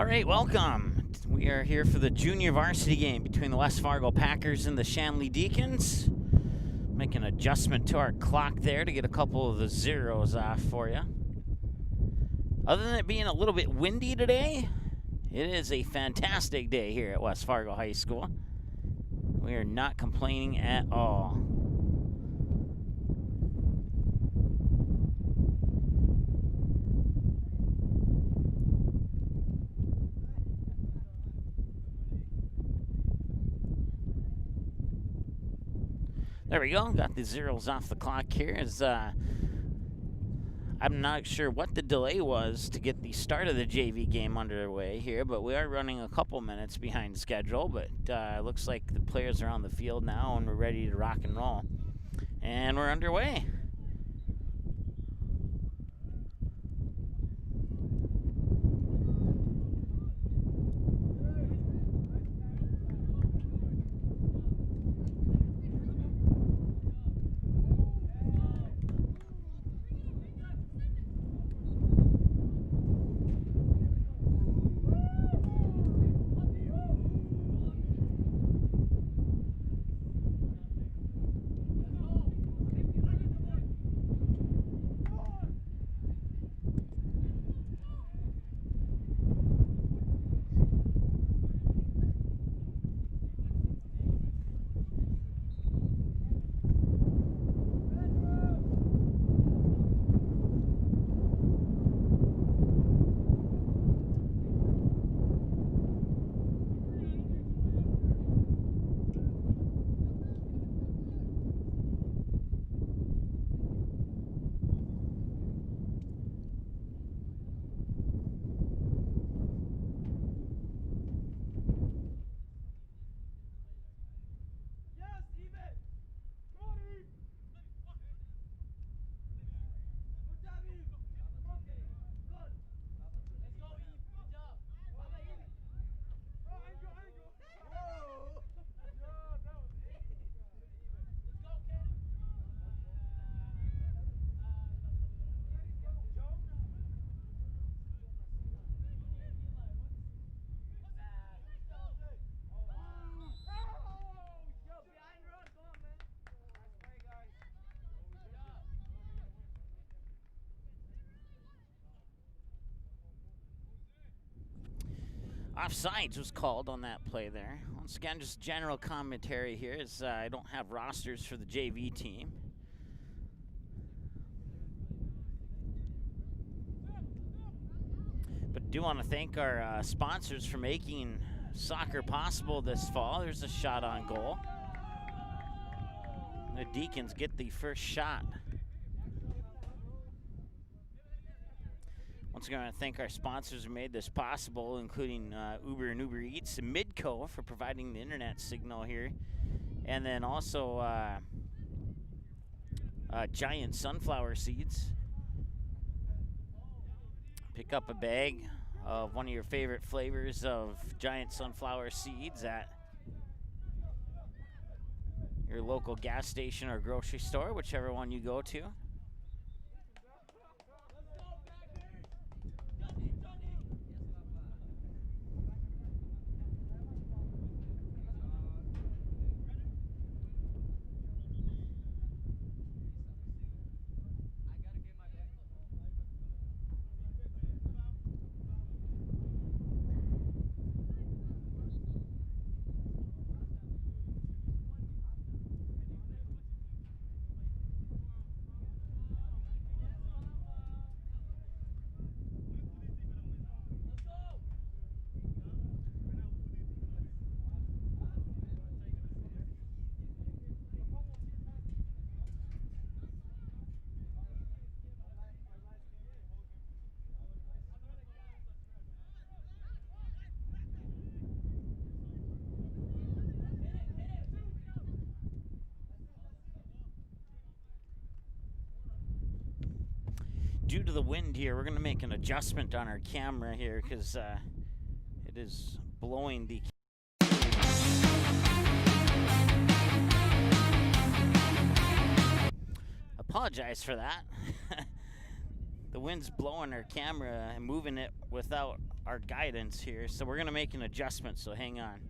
All right, welcome. We are here for the junior varsity game between the West Fargo Packers and the Shanley Deacons. Make an adjustment to our clock there to get a couple of the zeros off for you. Other than it being a little bit windy today, it is a fantastic day here at West Fargo High School. We are not complaining at all. There we go. Got the zeros off the clock here. I'm not sure what the delay was to get the start of the JV game underway here, but we are running a couple minutes behind schedule. But looks like the players are on the field now and we're ready to rock and roll. And we're underway. Offsides was called on that play there. Once again, just general commentary here as I don't have rosters for the JV team. But do want to thank our sponsors for making soccer possible this fall. There's a shot on goal. The Deacons get the first shot. Once again, I want to thank our sponsors who made this possible, including Uber and Uber Eats and Midco for providing the internet signal here. And then also Giant Sunflower Seeds. Pick up a bag of one of your favorite flavors of Giant Sunflower Seeds at your local gas station or grocery store, whichever one you go to. Due to the wind here, we're going to make an adjustment on our camera here because it is blowing the apologize for that. the wind's blowing our camera and moving it without our guidance here, so we're going to make an adjustment, so hang on.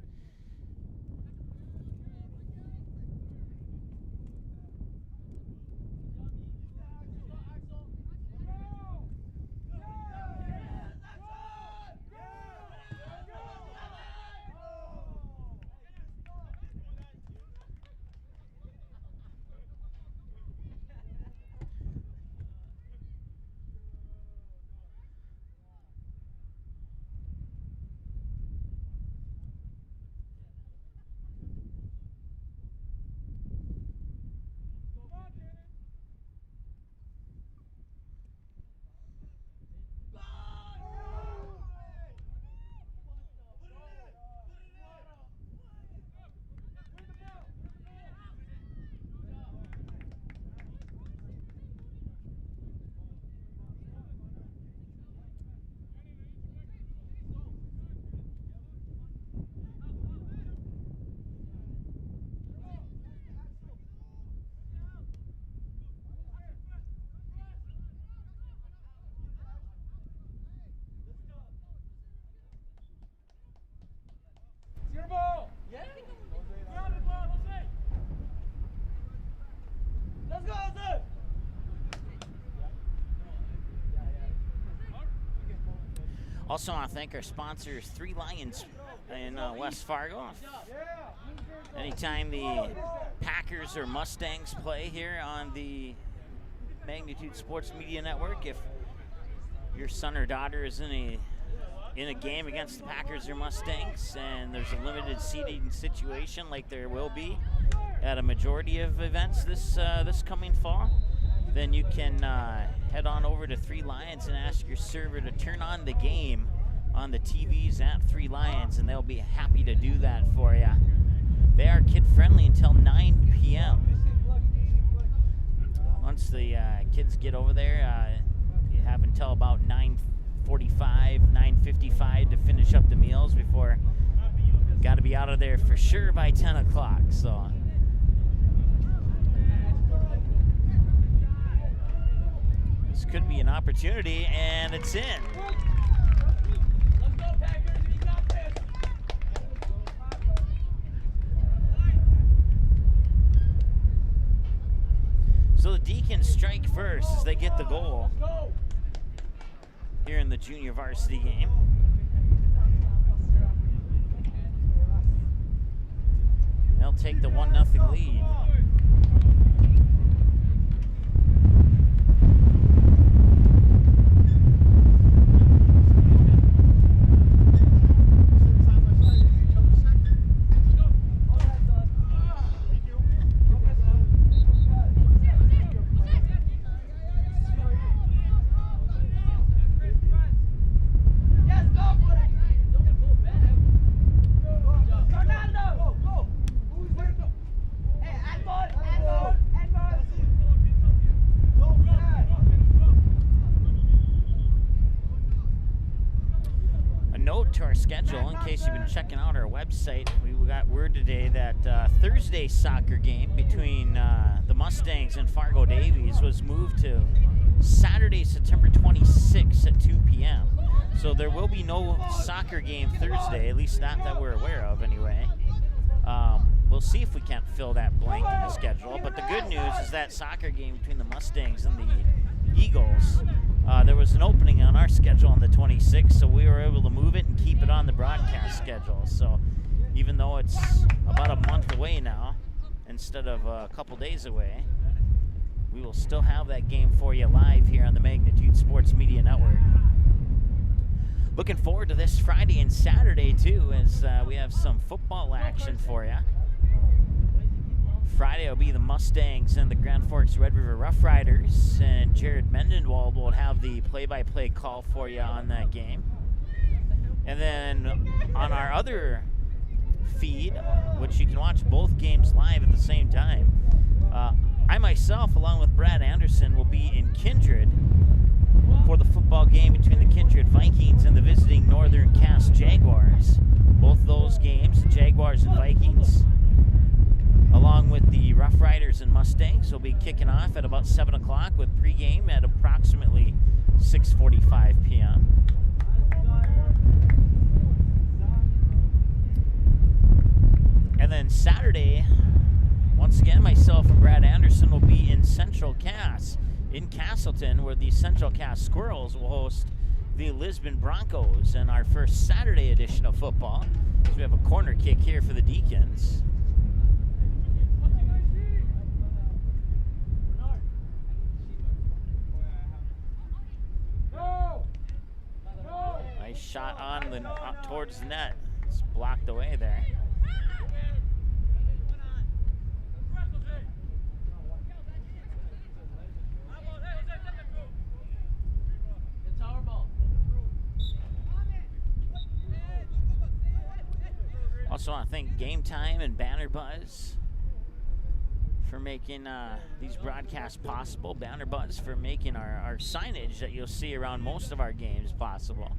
Also want to thank our sponsors, Three Lions in West Fargo. Anytime the Packers or Mustangs play here on the Magnitude Sports Media Network, if your son or daughter is in a game against the Packers or Mustangs and there's a limited seating situation like there will be at a majority of events this coming fall, then you can head on over to Three Lions and ask your server to turn on the game on the TVs at Three Lions, and they'll be happy to do that for you. They are kid-friendly until 9 p.m. Once the kids get over there, you have until about 9:45, 9:55 to finish up the meals before got to be out of there for sure by 10 o'clock. So this could be an opportunity, and it's in. Let's go, Packers. We got this. So the Deacons strike first as they get the goal here in the junior varsity game. They'll take the 1-0 lead. Schedule in case you've been checking out our website. We got word today that Thursday's soccer game between the Mustangs and Fargo Davies was moved to Saturday, September 26th at 2 p.m. So there will be no soccer game Thursday, at least not that we're aware of anyway. We'll see if we can't fill that blank in the schedule. But the good news is that soccer game between the Mustangs and the Eagles, there was an opening on our schedule on the 26th, so we were able to move it and keep it on the broadcast schedule. So even though it's about a month away now, instead of a couple days away, we will still have that game for you live here on the Magnitude Sports Media Network. Looking forward to this Friday and Saturday, too, as we have some football action for you. Friday will be the Mustangs and the Grand Forks Red River Rough Riders, and Jared Mendenwald will have the play-by-play call for you on that game. And then on our other feed, which you can watch both games live at the same time, I myself, along with Brad Anderson, will be in Kindred for the football game between the Kindred Vikings and the visiting Northern Cass Jaguars. Both those games, the Jaguars and Vikings, along with the Rough Riders and Mustangs, will be kicking off at about 7 o'clock with pregame at approximately 6:45 p.m. And then Saturday, once again, myself and Brad Anderson will be in Central Cass in Castleton, where the Central Cass Squirrels will host the Lisbon Broncos in our first Saturday edition of football. So we have a corner kick here for the Deacons. Nice shot on the towards the net. It's blocked away there. Also want to thank Game Time and Banner Buzz for making these broadcasts possible. Banner Buzz for making our signage that you'll see around most of our games possible.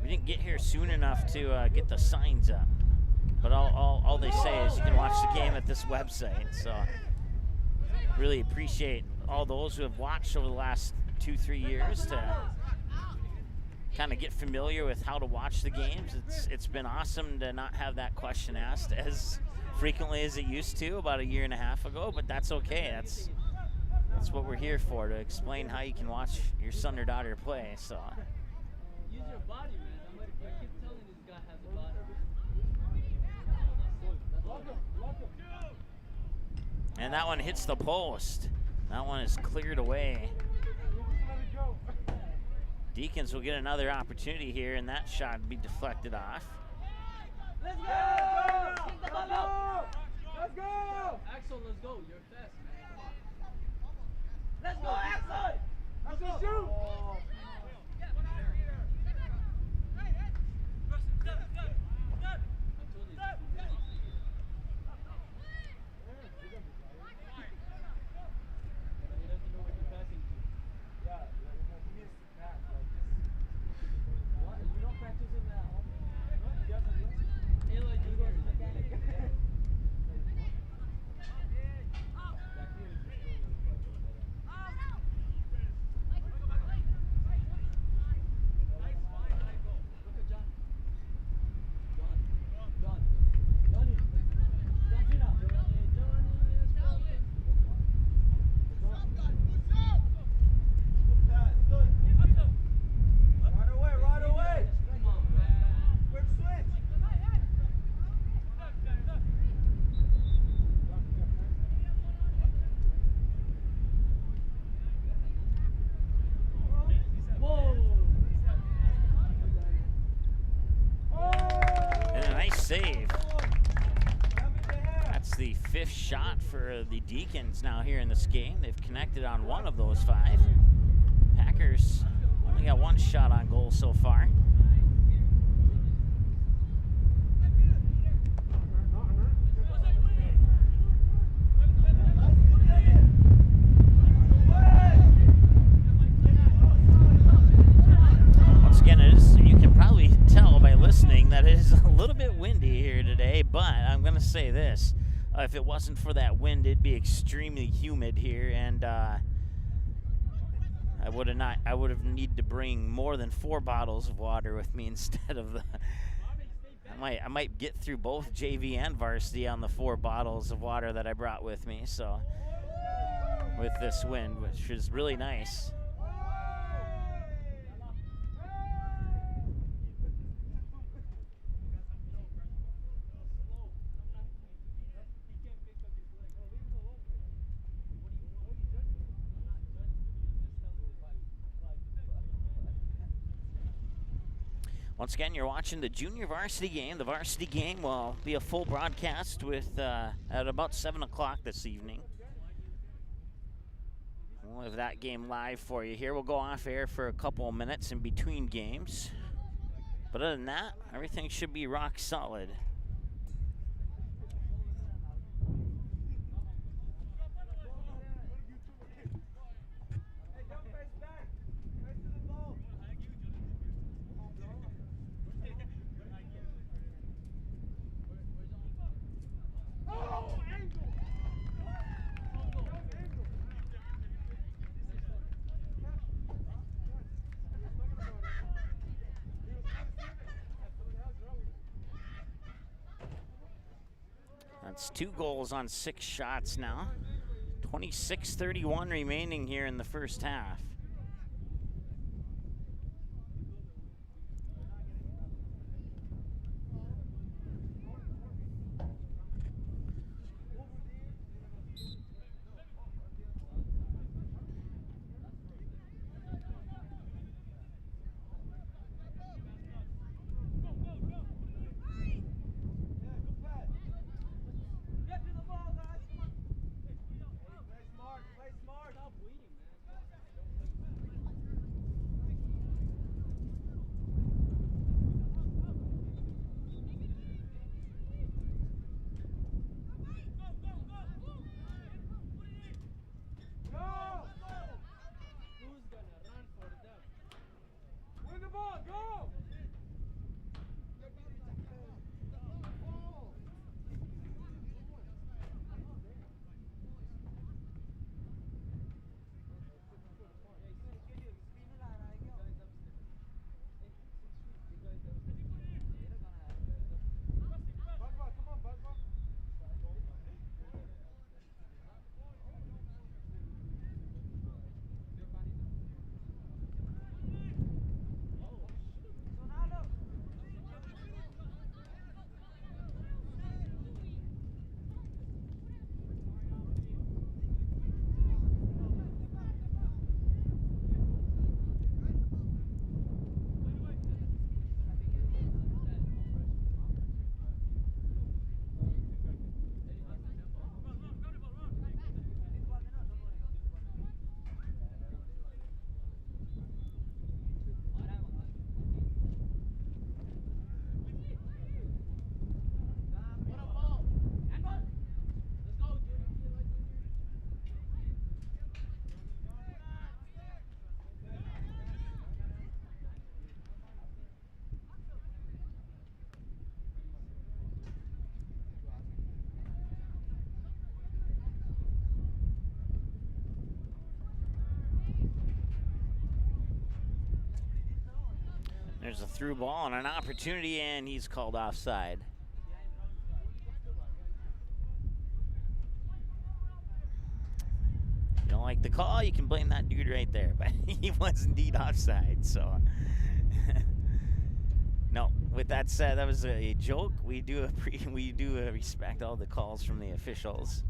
We didn't get here soon enough to get the signs up, but all they say is you can watch the game at this website. So really appreciate all those who have watched over the last 2-3 years to kind of get familiar with how to watch the games. It's been awesome to not have that question asked as frequently as it used to about a year and a half ago, but that's okay. That's what we're here for, to explain how you can watch your son or daughter play. So Use your body, man. I keep telling this guy has a body. And that one hits the post. That one is cleared away. Deacons will get another opportunity here, and that shot will be deflected off. Let's go! Let's go! Let's go! Axel, let's go. You're fast, man. Come on. Let's go, Axel! Axel, shoot! Save. That's the 5th shot for the Deacons now here in this game. They've connected on one of those 5. Packers only got 1 shot on goal so far. Once again, you can probably tell by listening that it is a little bit windy here today, but I'm going to say this. If it wasn't for that wind, it'd be extremely humid here, and I would have needed to bring more than 4 bottles of water with me instead of the I might get through both JV and varsity on the 4 bottles of water that I brought with me. So with this wind, which is really nice. Once again, you're watching the junior varsity game. The varsity game will be a full broadcast with at about 7 o'clock this evening. We'll have that game live for you here. We'll go off air for a couple of minutes in between games. But other than that, everything should be rock solid. That's 2 goals on 6 shots now. 26:31 remaining here in the first half. There's a through ball and an opportunity, and he's called offside. You don't like the call, you can blame that dude right there, but he was indeed offside, so. No, with that said, that was a joke. We do respect all the calls from the officials.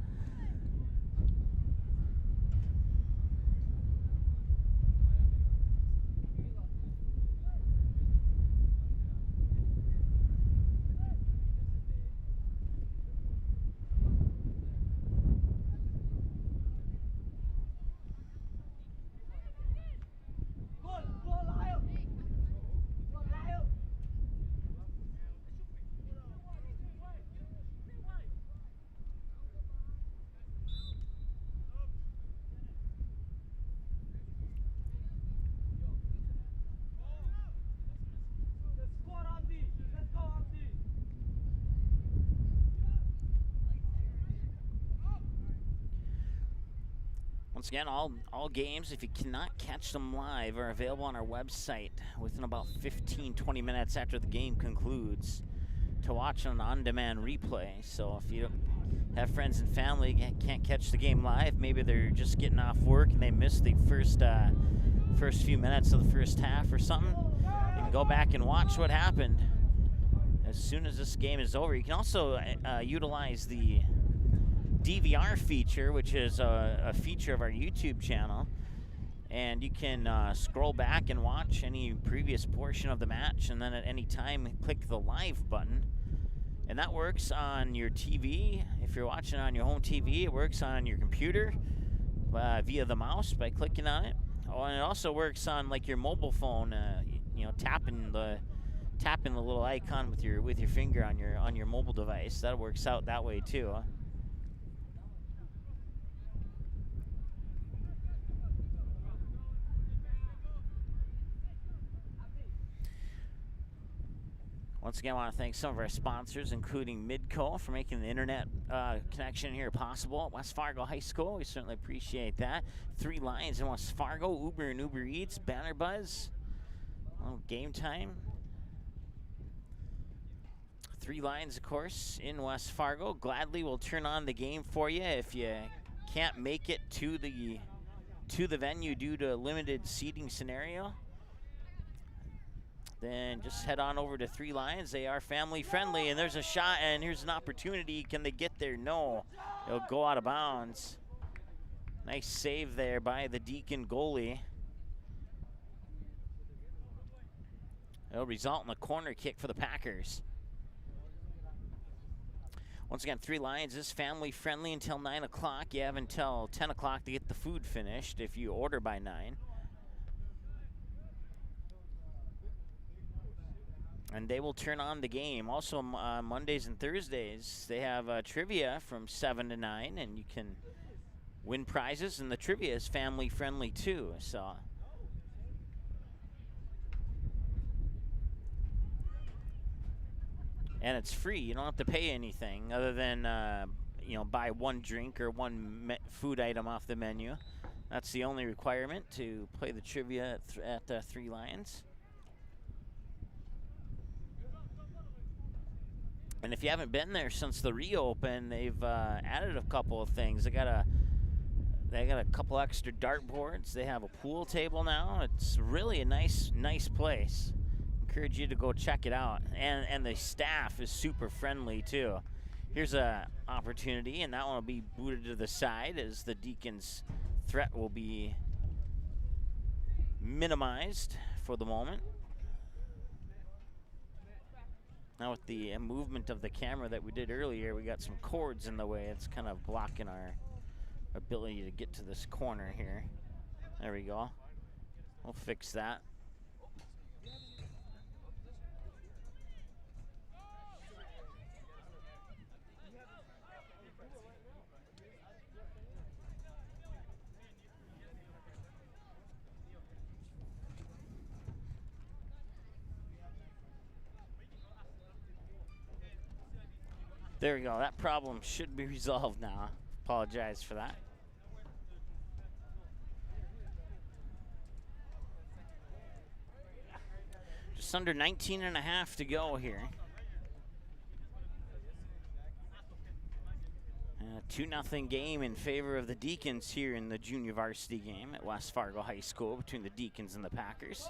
Once again, all games, if you cannot catch them live, are available on our website within about 15-20 minutes after the game concludes to watch an on-demand replay. So if you have friends and family can't catch the game live, maybe they're just getting off work and they missed the first few minutes of the first half or something, you can go back and watch what happened as soon as this game is over. You can also utilize the DVR feature, which is a feature of our YouTube channel, and you can scroll back and watch any previous portion of the match, and then at any time click the live button, and that works on your TV. If you're watching on your home TV, it works on your computer via the mouse by clicking on it. Oh, and it also works on like your mobile phone, tapping the little icon with your finger on your mobile device. That works out that way too. Once again, I want to thank some of our sponsors, including Midco, for making the internet connection here possible at West Fargo High School. We certainly appreciate that. 3 Lions in West Fargo, Uber and Uber Eats, Banner Buzz, Game Time. Three Lions, of course, in West Fargo. Gladly will turn on the game for you if you can't make it to the venue due to a limited seating scenario. Then just head on over to Three Lions. They are family friendly, and there's a shot, and here's an opportunity. Can they get there? No, it'll go out of bounds. Nice save there by the Deacon goalie. It'll result in a corner kick for the Packers. Once again, Three Lions is family friendly until 9 o'clock. You have until 10 o'clock to get the food finished if you order by 9. And they will turn on the game. Also, on Mondays and Thursdays, they have trivia from 7 to 9, and you can win prizes, and the trivia is family friendly too. So, and it's free. You don't have to pay anything other than buy one drink or one food item off the menu. That's the only requirement to play the trivia at Three Lions. And if you haven't been there since the reopen, they've added a couple of things. They got a couple extra dartboards. They have a pool table now. It's really a nice place. Encourage you to go check it out. And the staff is super friendly too. Here's a opportunity, and that one will be booted to the side as the Deacons' threat will be minimized for the moment. Now with the movement of the camera that we did earlier, we got some cords in the way. It's kind of blocking our ability to get to this corner here. There we go. We'll fix that. There we go. That problem should be resolved now. Apologize for that. Just under 19 and a half to go here. 2-0 game in favor of the Deacons here in the junior varsity game at West Fargo High School between the Deacons and the Packers.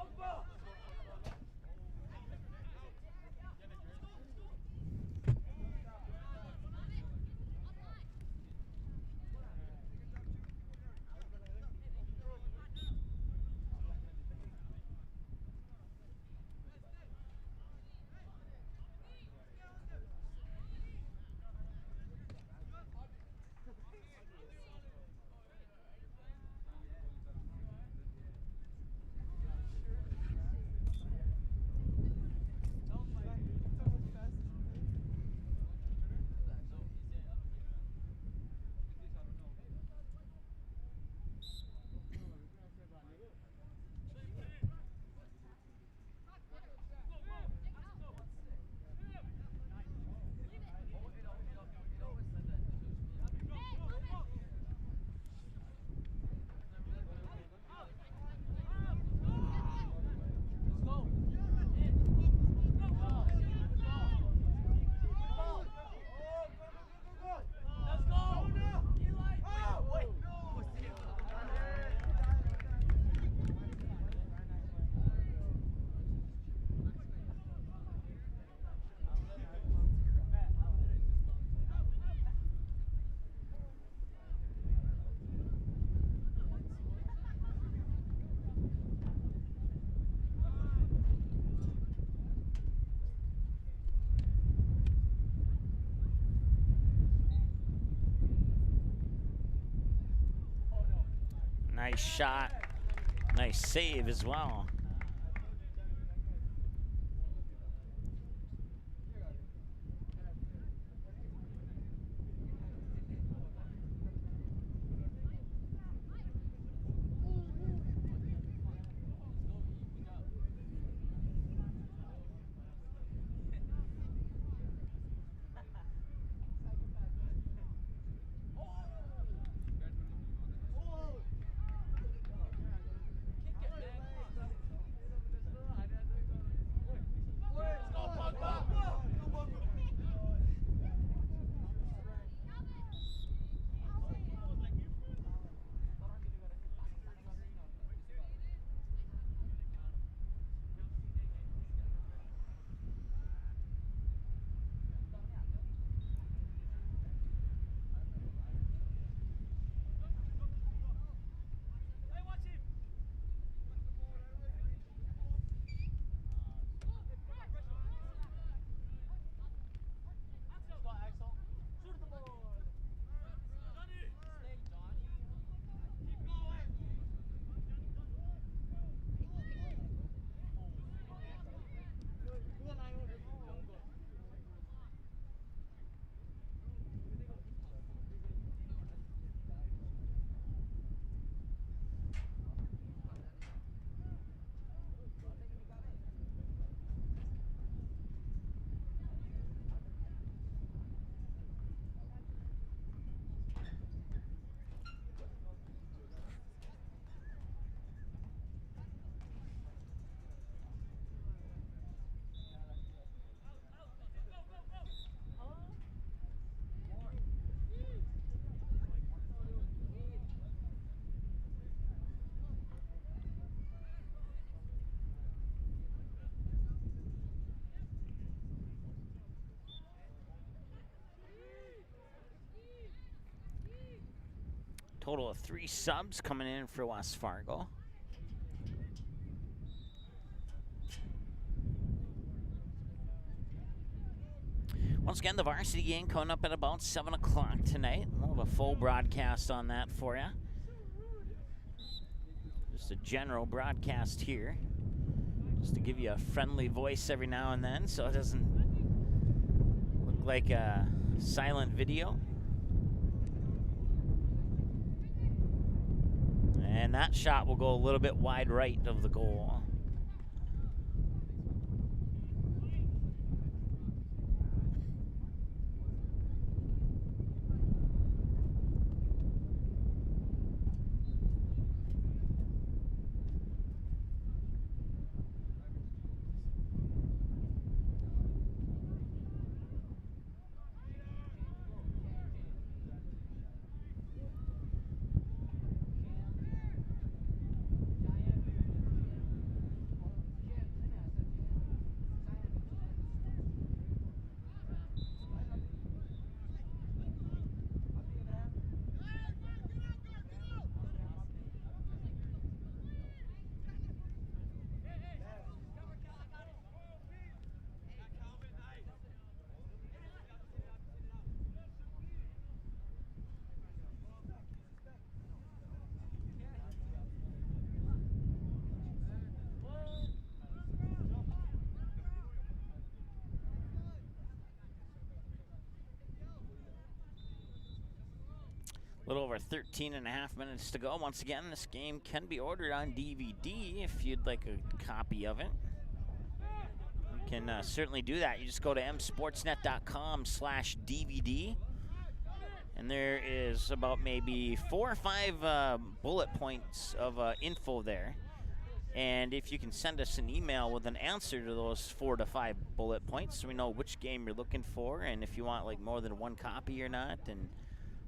Nice shot. Nice save as well. Total of 3 subs coming in for West Fargo. Once again, the varsity game coming up at about 7 o'clock tonight. We'll have a full broadcast on that for you. Just a general broadcast here, just to give you a friendly voice every now and then so it doesn't look like a silent video. And that shot will go a little bit wide right of the goal. A little over 13 and a half minutes to go. Once again, this game can be ordered on DVD if you'd like a copy of it. You can certainly do that. You just go to msportsnet.com/DVD. And there is about maybe 4 or 5 bullet points of info there. And if you can send us an email with an answer to those 4 to 5 bullet points, so we know which game you're looking for and if you want like more than 1 copy or not and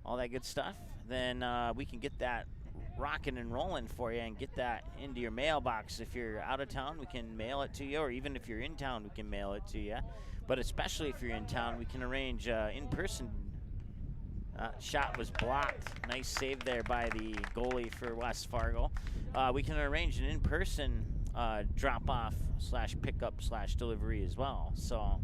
all that good stuff, then we can get that rocking and rolling for you and get that into your mailbox. If you're out of town, we can mail it to you, or even if you're in town, we can mail it to you. But especially if you're in town, we can arrange in-person. Shot was blocked. Nice save there by the goalie for West Fargo. We can arrange an in-person drop-off / pickup / delivery as well. So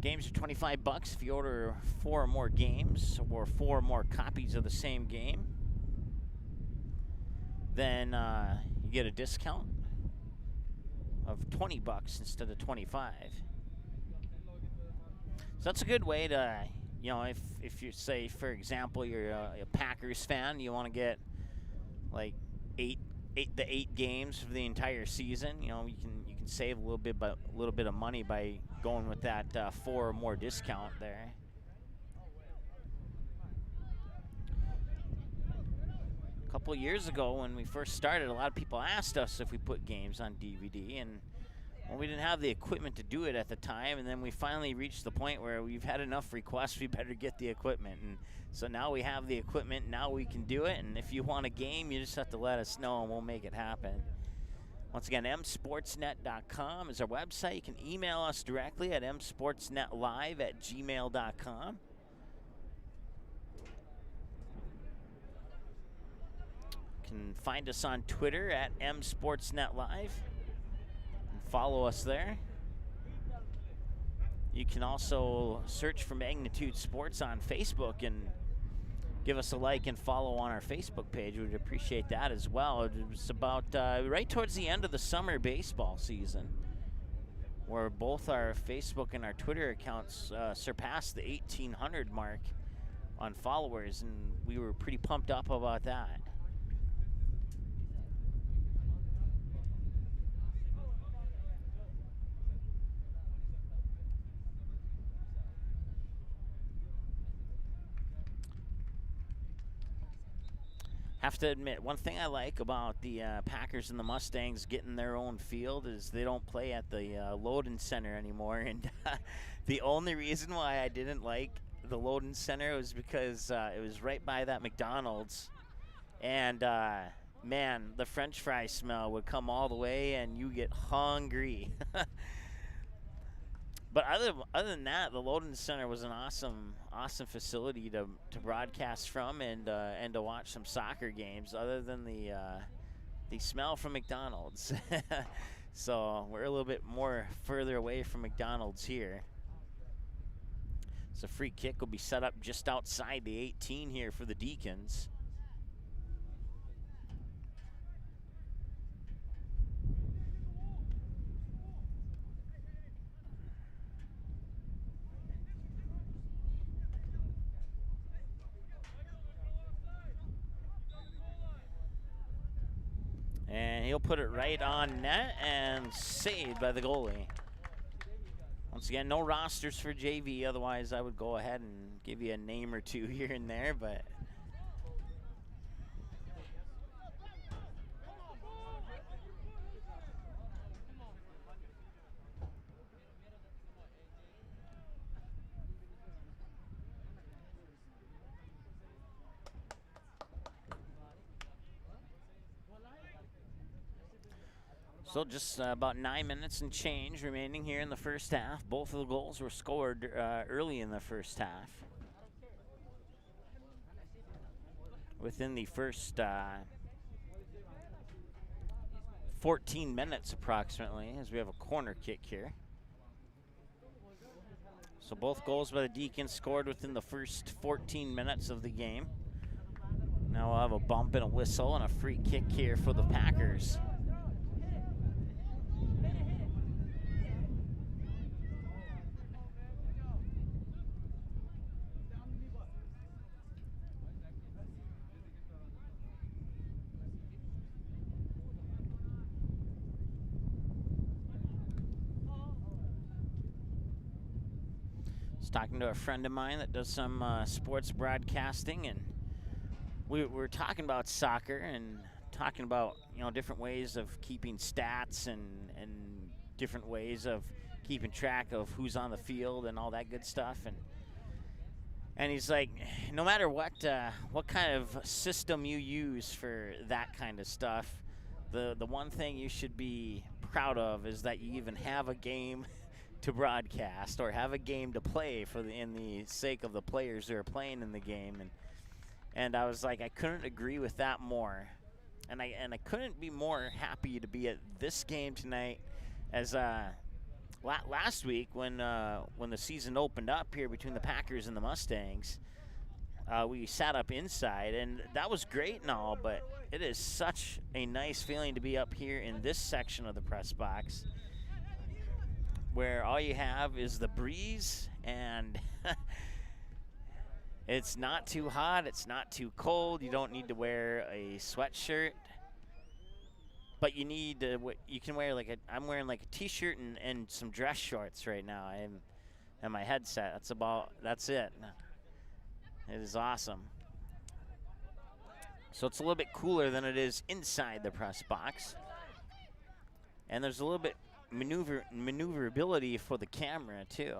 games are $25 if you order 4 or more games or 4 or more copies of the same game. Then you get a discount of $20 instead of $25. So that's a good way to, you know, if you say, for example, you're a Packers fan, you want to get like 8 games for the entire season. You know, you can save a little bit of money by going with that 4 or more discount there. A couple of years ago when we first started, a lot of people asked us if we put games on DVD, and well, we didn't have the equipment to do it at the time, and then we finally reached the point where we've had enough requests, we better get the equipment. And so now we have the equipment, now we can do it, and if you want a game, you just have to let us know and we'll make it happen. Once again, msportsnet.com is our website. You can email us directly at msportsnetlive@gmail.com. You can find us on Twitter at msportsnetlive. Follow us there. You can also search for Magnitude Sports on Facebook and give us a like and follow on our Facebook page. We'd appreciate that as well. It was about right towards the end of the summer baseball season, where both our Facebook and our Twitter accounts surpassed the 1,800 mark on followers, and we were pretty pumped up about that. Have to admit, one thing I like about the Packers and the Mustangs getting their own field is they don't play at the Loden Center anymore. And the only reason why I didn't like the Loden Center was because it was right by that McDonald's. And, man, the French fry smell would come all the way and you get hungry. But other than that, the Loden Center was an awesome facility to broadcast from and to watch some soccer games. Other than the smell from McDonald's, so we're a little bit more further away from McDonald's here. So free kick will be set up just outside the 18 here for the Deacons. And he'll put it right on net and saved by the goalie. Once again, no rosters for JV. Otherwise, I would go ahead and give you a name or two here and there, but so just about 9 minutes and change remaining here in the first half. Both of the goals were scored early in the first half. Within the first 14 minutes approximately, as we have a corner kick here. So both goals by the Deacons scored within the first 14 minutes of the game. Now we'll have a bump and a whistle and a free kick here for the Packers. Talking to a friend of mine that does some sports broadcasting, and we were talking about soccer and talking about different ways of keeping stats and different ways of keeping track of who's on the field and all that good stuff. And he's like, no matter what kind of system you use for that kind of stuff, the one thing you should be proud of is that you even have a game to broadcast or have a game to play in the sake of the players who are playing in the game. And I was like, I couldn't agree with that more. And I couldn't be more happy to be at this game tonight as last week when the season opened up here between the Packers and the Mustangs. We sat up inside, and that was great and all, but it is such a nice feeling to be up here in this section of the press box, where all you have is the breeze, and it's not too hot, it's not too cold. You don't need to wear a sweatshirt, but you can wear I'm wearing like a t-shirt and some dress shorts right now. And my headset. That's it. It is awesome. So it's a little bit cooler than it is inside the press box, and there's a little bit maneuverability for the camera too.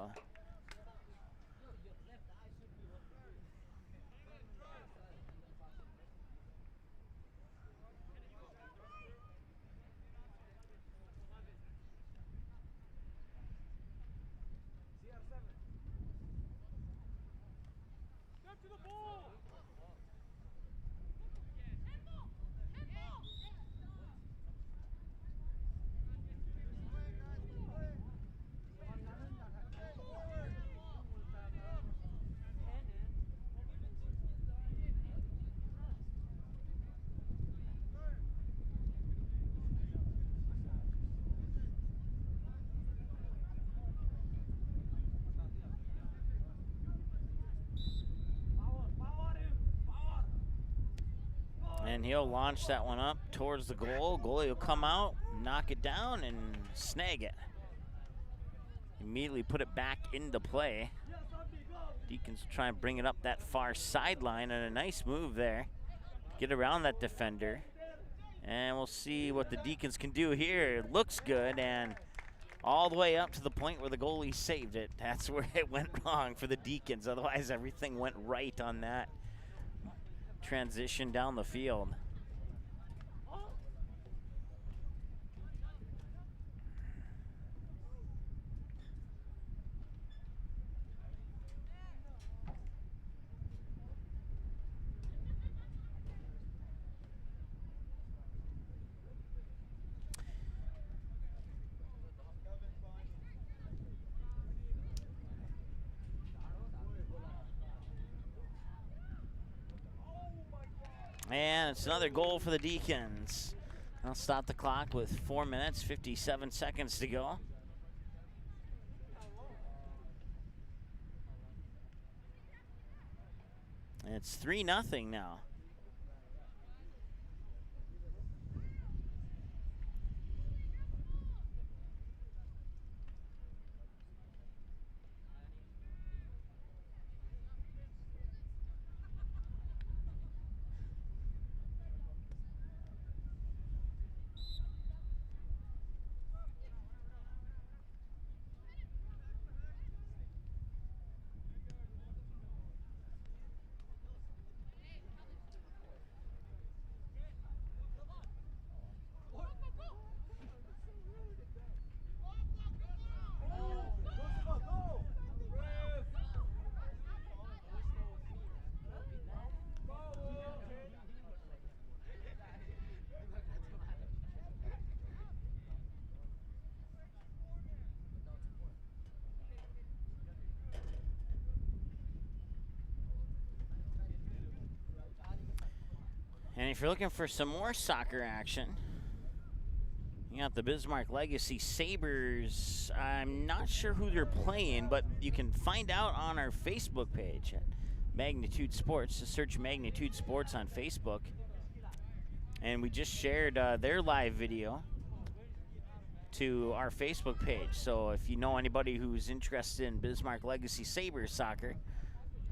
And he'll launch that one up towards the goal. Goalie will come out, knock it down, and snag it. Immediately put it back into play. Deacons try and bring it up that far sideline, and a nice move there. Get around that defender. And we'll see what the Deacons can do here. It looks good, and all the way up to the point where the goalie saved it. That's where it went wrong for the Deacons. Otherwise, everything went right on that transition down the field. And it's another goal for the Deacons. I'll stop the clock with 4 minutes, 57 seconds to go. And it's 3-0 now. And if you're looking for some more soccer action, you got the Bismarck Legacy Sabres. I'm not sure who they're playing, but you can find out on our Facebook page at Magnitude Sports. Just search Magnitude Sports on Facebook. And we just shared their live video to our Facebook page. So if you know anybody who's interested in Bismarck Legacy Sabres soccer,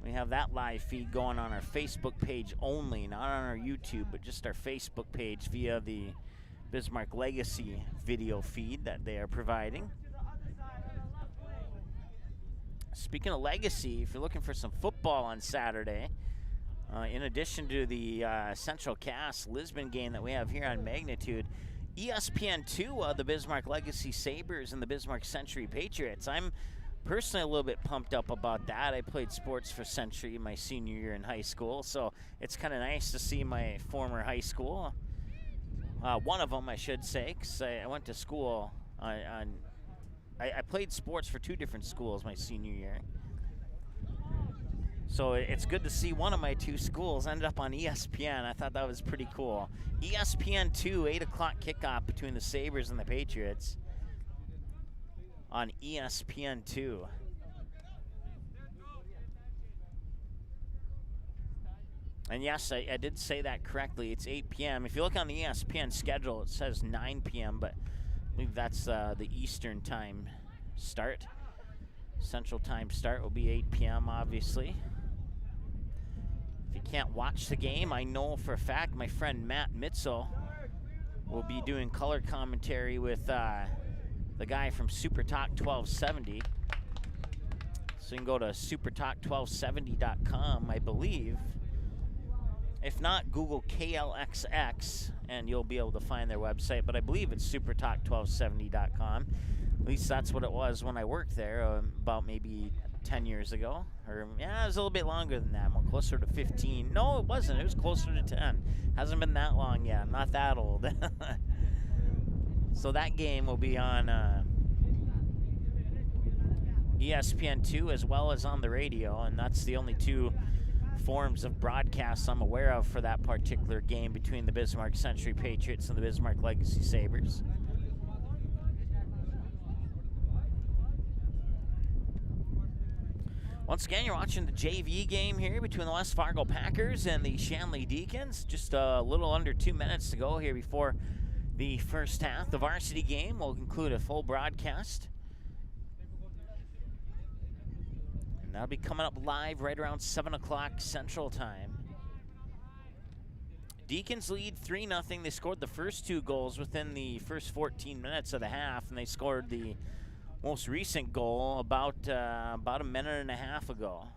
we have that live feed going on our Facebook page only, not on our YouTube, but just our Facebook page via the Bismarck Legacy video feed that they are providing. Speaking of Legacy, if you're looking for some football on Saturday, in addition to the Central Cass Lisbon game that we have here on Magnitude, ESPN2, the Bismarck Legacy Sabres and the Bismarck Century Patriots. I'm personally a little bit pumped up about that. I played sports for Century my senior year in high school, so it's kind of nice to see my former high school. One of them, I should say, because I went to school I played sports for 2 different schools my senior year. So it's good to see one of my 2 schools ended up on ESPN. I thought that was pretty cool. ESPN2, 8 o'clock kickoff between the Sabres and the Patriots on ESPN2. And yes, I did say that correctly. It's 8 p.m. If you look on the ESPN schedule, it says 9 p.m., but I believe that's the Eastern time start. Central time start will be 8 p.m., obviously. If you can't watch the game, I know for a fact my friend Matt Mitzel will be doing color commentary with the guy from Super Talk 1270. So you can go to supertalk1270.com, I believe. If not, Google KLXX, and you'll be able to find their website. But I believe it's supertalk1270.com. At least that's what it was when I worked there about maybe 10 years ago. Or, yeah, it was a little bit longer than that, more closer to 15. No, it wasn't. It was closer to 10. Hasn't been that long yet. I'm not that old. So that game will be on ESPN2 as well as on the radio, and that's the only 2 forms of broadcasts I'm aware of for that particular game between the Bismarck Century Patriots and the Bismarck Legacy Sabres. Once again, you're watching the JV game here between the West Fargo Packers and the Shanley Deacons. Just a little under 2 minutes to go here before the first half. The varsity game will include a full broadcast. And that'll be coming up live right around 7 o'clock Central Time. Deacons lead 3-0. They scored the first 2 goals within the first 14 minutes of the half, and they scored the most recent goal about a minute and a half ago.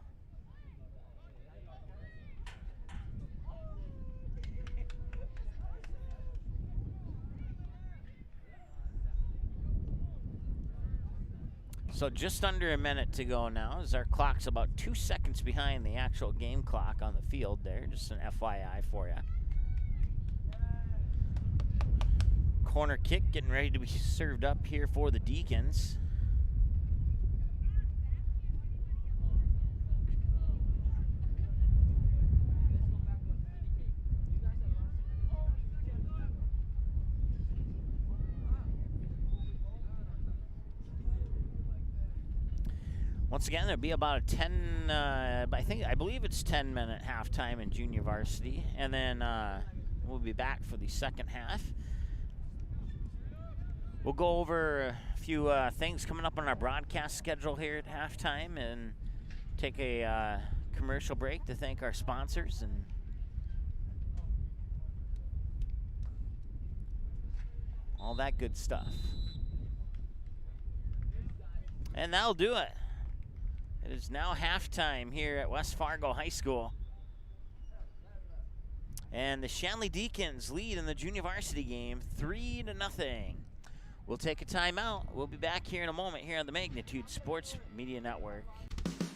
So just under a minute to go now, as our clock's about 2 seconds behind the actual game clock on the field there. Just an FYI for you. Corner kick getting ready to be served up here for the Deacons. Once again, there'll be about a 10, I believe it's 10-minute halftime in junior varsity, and then we'll be back for the second half. We'll go over a few things coming up on our broadcast schedule here at halftime and take a commercial break to thank our sponsors and all that good stuff. And that'll do it. It is now halftime here at West Fargo High School. And the Shanley Deacons lead in the junior varsity game 3-0. We'll take a timeout. We'll be back here in a moment here on the Magnitude Sports Media Network.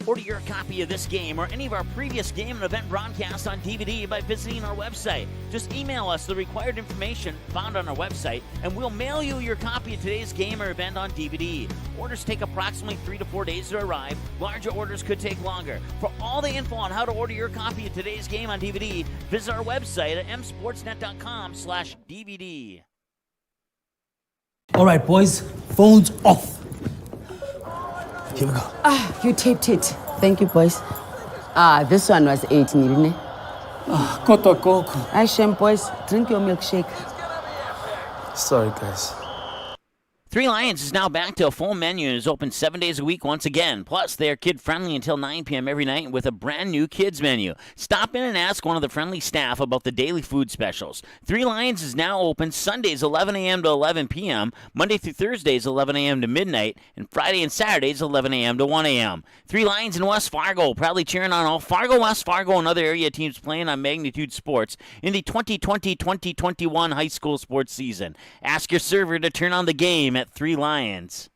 Order your copy of this game or any of our previous game and event broadcasts on DVD by visiting our website. Just email us the required information found on our website, and we'll mail you your copy of today's game or event on DVD. Orders take approximately 3 to 4 days to arrive. Larger orders could take longer. For all the info on how to order your copy of today's game on DVD, visit our website at msportsnet.com/DVD. All right, boys, phones off. Here we go. You taped it. Thank you, boys. This one was 18, didn't it? Koto Koko. Hi, Shem, boys. Drink your milkshake. Sorry, guys. Three Lions is now back to a full menu and is open 7 days a week once again. Plus, they are kid-friendly until 9 p.m. every night with a brand-new kids menu. Stop in and ask one of the friendly staff about the daily food specials. Three Lions is now open Sundays 11 a.m. to 11 p.m., Monday through Thursdays 11 a.m. to midnight, and Friday and Saturdays 11 a.m. to 1 a.m. Three Lions in West Fargo, proudly cheering on all Fargo, West Fargo, and other area teams playing on Magnitude Sports in the 2020-2021 high school sports season. Ask your server to turn on the game at Three Lions.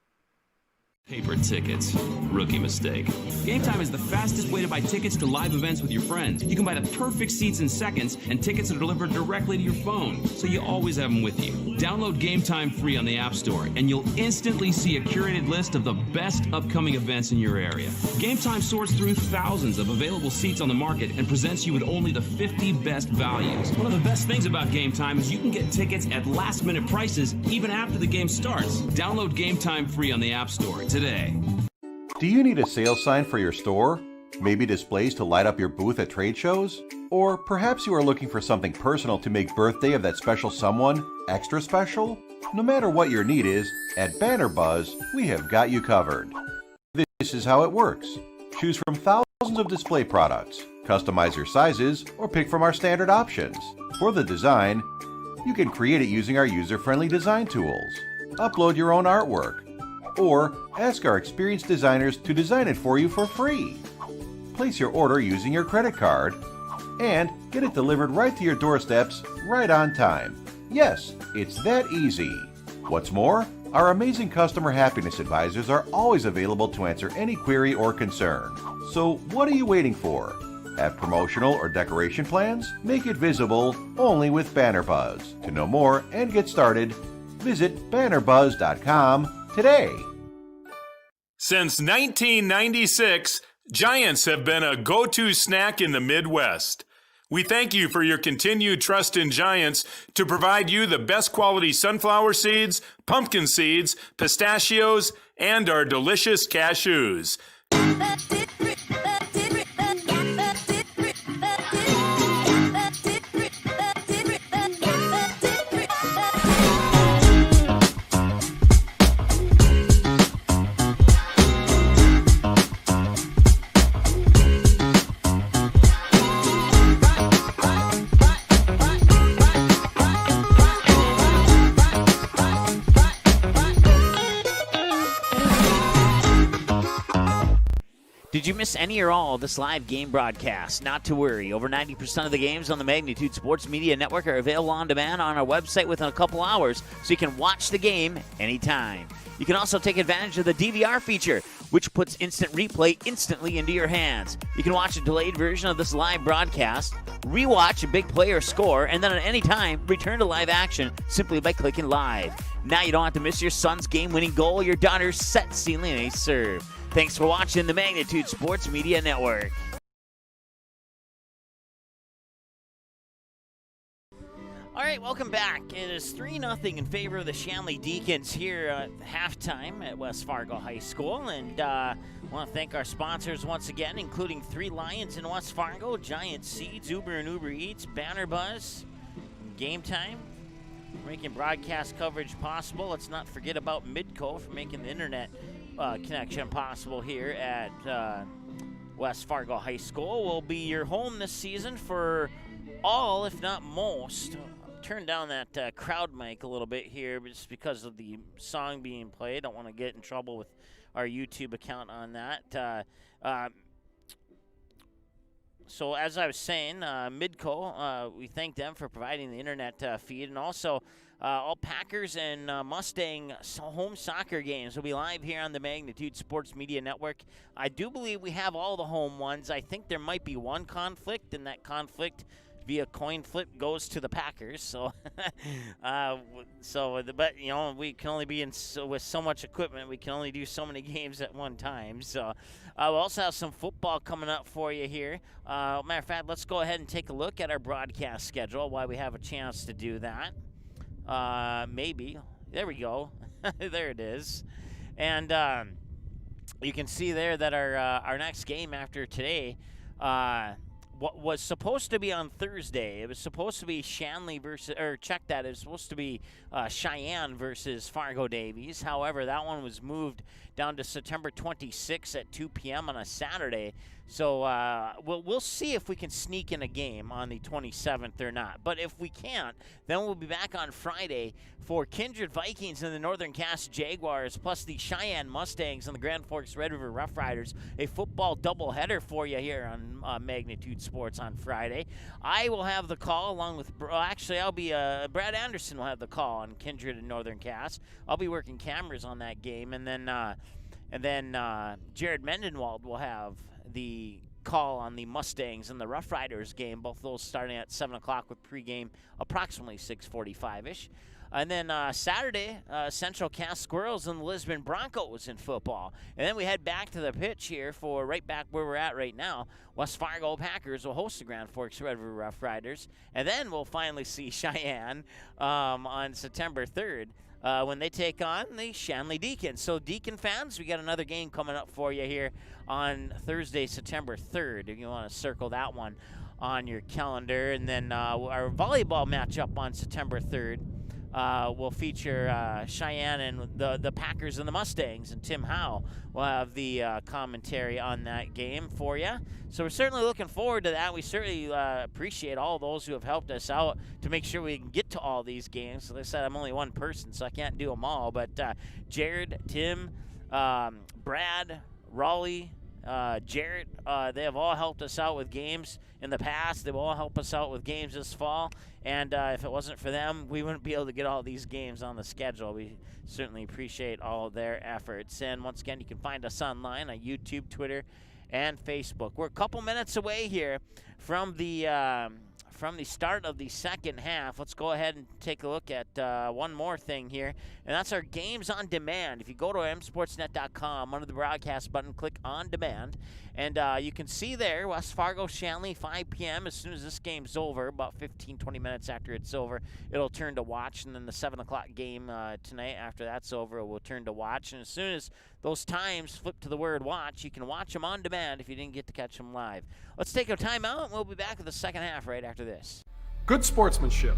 Paper tickets. Rookie mistake. Game Time is the fastest way to buy tickets to live events with your friends. You can buy the perfect seats in seconds, and tickets are delivered directly to your phone, so you always have them with you. Download Game Time free on the App Store, and you'll instantly see a curated list of the best upcoming events in your area. Game Time sorts through thousands of available seats on the market and presents you with only the 50 best values. One of the best things about Game Time is you can get tickets at last-minute prices even after the game starts. Download Game Time free on the App Store today. Do you need a sales sign for your store? Maybe displays to light up your booth at trade shows? Or perhaps you are looking for something personal to make birthday of that special someone extra special? No matter what your need is, at Banner Buzz, we have got you covered. This is how it works. Choose from thousands of display products, customize your sizes, or pick from our standard options. For the design, you can create it using our user-friendly design tools. Upload your own artwork, or ask our experienced designers to design it for you for free. Place your order using your credit card and get it delivered right to your doorsteps right on time. Yes, it's that easy. What's more, our amazing customer happiness advisors are always available to answer any query or concern. So what are you waiting for? Have promotional or decoration plans? Make it visible only with Banner Buzz. To know more and get started, visit bannerbuzz.com today. Since 1996, Giants have been a go-to snack in the Midwest. We thank you for your continued trust in Giants to provide you the best quality sunflower seeds, pumpkin seeds, pistachios, and our delicious cashews. Did you miss any or all of this live game broadcast? Not to worry. Over 90% of the games on the Magnitude Sports Media Network are available on demand on our website within a couple hours, so you can watch the game anytime. You can also take advantage of the DVR feature, which puts instant replay instantly into your hands. You can watch a delayed version of this live broadcast, rewatch a big play or score, and then at any time, return to live action simply by clicking live. Now you don't have to miss your son's game-winning goal or your daughter's set sealing a serve. Thanks for watching the Magnitude Sports Media Network. All right, welcome back. It is 3-0 in favor of the Shanley Deacons here at halftime at West Fargo High School. And I want to thank our sponsors once again, including 3 Lions in West Fargo, Giant Seeds, Uber and Uber Eats, Banner Buzz, Game Time, making broadcast coverage possible. Let's not forget about Midco for making the internet connection possible here at West Fargo High School. Will be your home this season for all, if not most. Turn down that crowd mic a little bit here just because of the song being played. Don't want to get in trouble with our YouTube account on that. So as I was saying, Midco, we thank them for providing the internet feed, and also all Packers and Mustang home soccer games will be live here on the Magnitude Sports Media Network. I do believe we have all the home ones. I think there might be one conflict, and that conflict via coin flip goes to the Packers. So, but you know, we can only be with so much equipment. We can only do so many games at one time. So, we'll also have some football coming up for you here. Matter of fact, let's go ahead and take a look at our broadcast schedule while we have a chance to do that. Maybe there we go. There it is, and you can see there that our next game after today. What was supposed to be on Thursday, it was supposed to be Shanley versus, or check that, it was supposed to be Cheyenne versus Fargo Davies. However, that one was moved down to September 26th at 2 p.m. on a Saturday. So we'll see if we can sneak in a game on the 27th or not. But if we can't, then we'll be back on Friday for Kindred Vikings and the Northern Cass Jaguars, plus the Cheyenne Mustangs and the Grand Forks Red River Rough Riders. A football doubleheader for you here on Magnitude Sports on Friday. I will have the call along with, I'll be, Brad Anderson will have the call on Kindred and Northern Cass. I'll be working cameras on that game, and then Jared Mendenwald will have the call on the Mustangs and the Rough Riders game, both those starting at 7 o'clock with pregame approximately 6:45-ish. And then Saturday, Central Cass Squirrels and the Lisbon Broncos in football. And then we head back to the pitch here for right back where we're at right now. West Fargo Packers will host the Grand Forks Red River Rough Riders. And then we'll finally see Cheyenne on September 3rd. When they take on the Shanley Deacons. So, Deacon fans, we got another game coming up for you here on Thursday, September 3rd. If you want to circle that one on your calendar. And then our volleyball matchup on September 3rd will feature Cheyenne and the Packers and the Mustangs. And Tim Howe will have the commentary on that game for you. So we're certainly looking forward to that. We certainly appreciate all those who have helped us out to make sure we can get to all these games. Like I said, I'm only one person, so I can't do them all. But Jared, Tim, Brad, Raleigh, Jarrett, they have all helped us out with games in the past. They will all help us out with games this fall. And if it wasn't for them, we wouldn't be able to get all these games on the schedule. We certainly appreciate all of their efforts. And once again, you can find us online on YouTube, Twitter, and Facebook. We're a couple minutes away here from the start of the second half. Let's go ahead and take a look at one more thing here, and that's our games on demand. If you go to msportsnet.com, under the broadcast button, click on demand, and you can see there West Fargo Shanley 5 p.m. As soon as this game's over, about 15-20 minutes after it's over, it'll turn to watch, and then the 7 o'clock game tonight, after that's over, it will turn to watch. And as soon as those times flip to the word watch, you can watch them on demand if you didn't get to catch them live. Let's take a timeout, and we'll be back with the second half right after this. Good sportsmanship.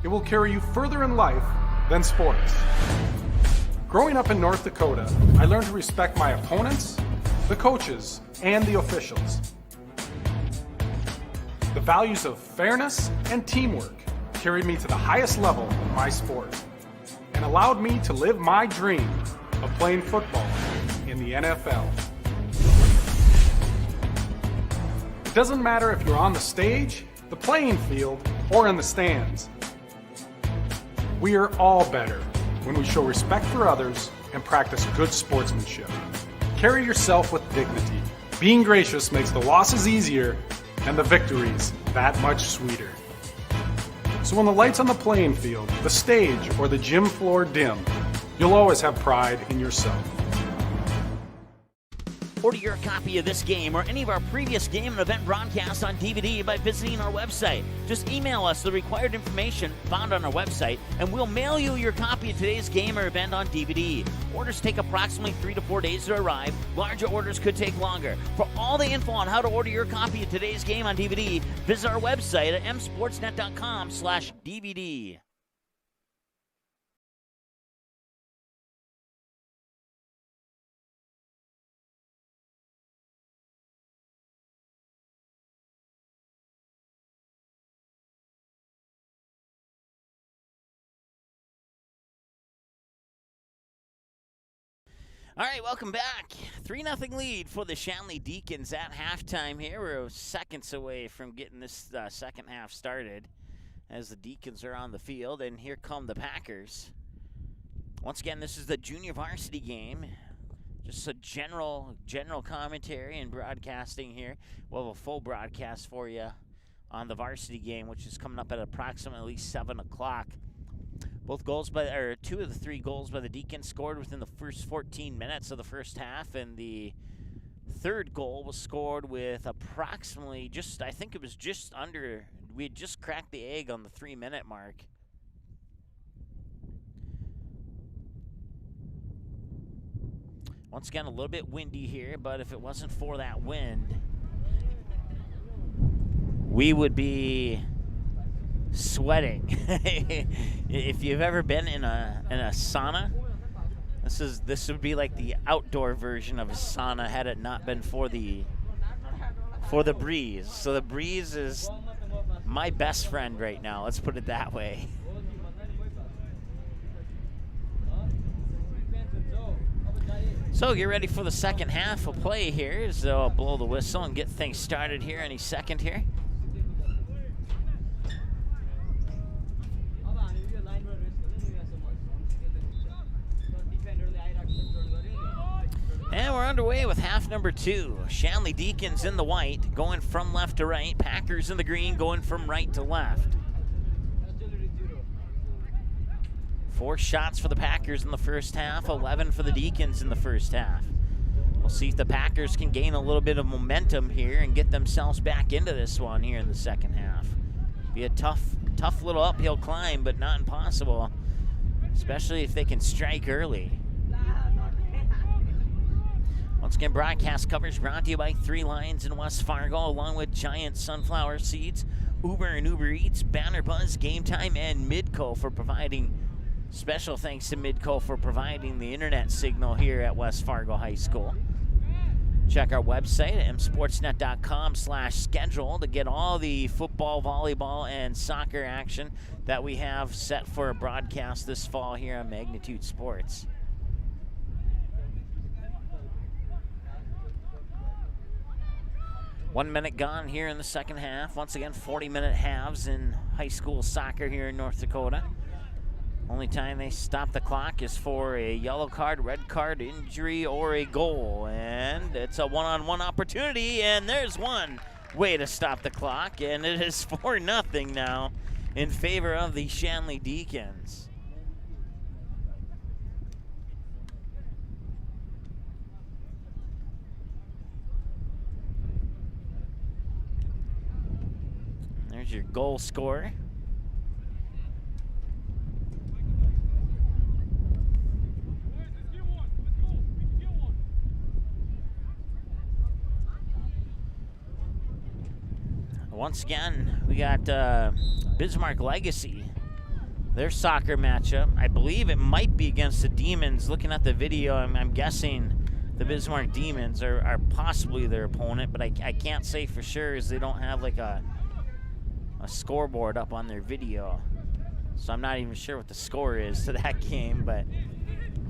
It will carry you further in life than sports. Growing up in North Dakota, I learned to respect my opponents, the coaches, and the officials. The values of fairness and teamwork carried me to the highest level in my sport and allowed me to live my dream of playing football in the NFL. It doesn't matter if you're on the stage, the playing field, or in the stands. We are all better when we show respect for others and practice good sportsmanship. Carry yourself with dignity. Being gracious makes the losses easier and the victories that much sweeter. So when the lights on the playing field, the stage, or the gym floor dim, you'll always have pride in yourself. Order your copy of this game or any of our previous game and event broadcasts on DVD by visiting our website. Just email us the required information found on our website, and we'll mail you your copy of today's game or event on DVD. Orders take approximately 3 to 4 days to arrive. Larger orders could take longer. For all the info on how to order your copy of today's game on DVD, visit our website at msportsnet.com/DVD. All right, welcome back. 3-0 lead for the Shanley Deacons at halftime here. We're seconds away from getting this second half started as the Deacons are on the field, and here come the Packers. Once again, this is the junior varsity game. Just a general commentary and broadcasting here. We'll have a full broadcast for you on the varsity game, which is coming up at approximately 7 o'clock. Two of the 3 goals by the Deacons scored within the first 14 minutes of the first half, and the third goal was scored with approximately we had just cracked the egg on the 3-minute mark. Once again, a little bit windy here, but if it wasn't for that wind, we would be sweating. If you've ever been in a sauna, this would be like the outdoor version of a sauna had it not been for the breeze. So the breeze is my best friend right now, let's put it that way. So get ready for the second half of play here. So I'll blow the whistle and get things started here any second here. And we're underway with half number 2. Shanley Deacons in the white, going from left to right. Packers in the green, going from right to left. 4 shots for the Packers in the first half, 11 for the Deacons in the first half. We'll see if the Packers can gain a little bit of momentum here and get themselves back into this one here in the second half. Be a tough little uphill climb, but not impossible, especially if they can strike early. Once again, broadcast coverage brought to you by 3 Lions in West Fargo, along with Giant Sunflower Seeds, Uber and Uber Eats, Banner Buzz, Game Time, and Midco for providing, special thanks to Midco for providing the internet signal here at West Fargo High School. Check our website at msportsnet.com/schedule to get all the football, volleyball, and soccer action that we have set for a broadcast this fall here on Magnitude Sports. One minute gone here in the second half. Once again, 40-minute halves in high school soccer here in North Dakota. Only time they stop the clock is for a yellow card, red card, injury, or a goal. And it's a one-on-one opportunity, and there's one way to stop the clock, and it is 4-0 now in favor of the Shanley Deacons. There's your goal scorer. Once again, we got Bismarck Legacy. Their soccer matchup. I believe it might be against the Demons. Looking at the video, I'm guessing the Bismarck Demons are possibly their opponent, but I can't say for sure as they don't have like a scoreboard up on their video. So I'm not even sure what the score is to that game, but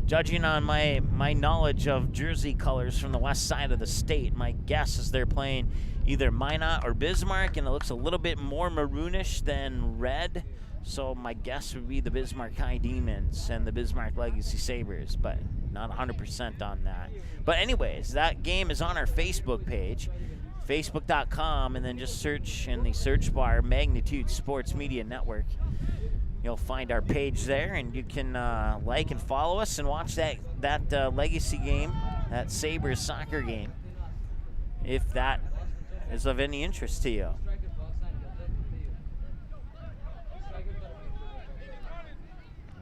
judging on my knowledge of jersey colors from the west side of the state, my guess is they're playing either Minot or Bismarck, and it looks a little bit more maroonish than red. So my guess would be the Bismarck High Demons and the Bismarck Legacy Sabres, but not 100% on that. But anyways, that game is on our Facebook page, facebook.com, and then just search in the search bar Magnitude Sports Media Network. You'll find our page there, and you can like and follow us and watch that Legacy game, that Sabres soccer game. if that is of any interest to you.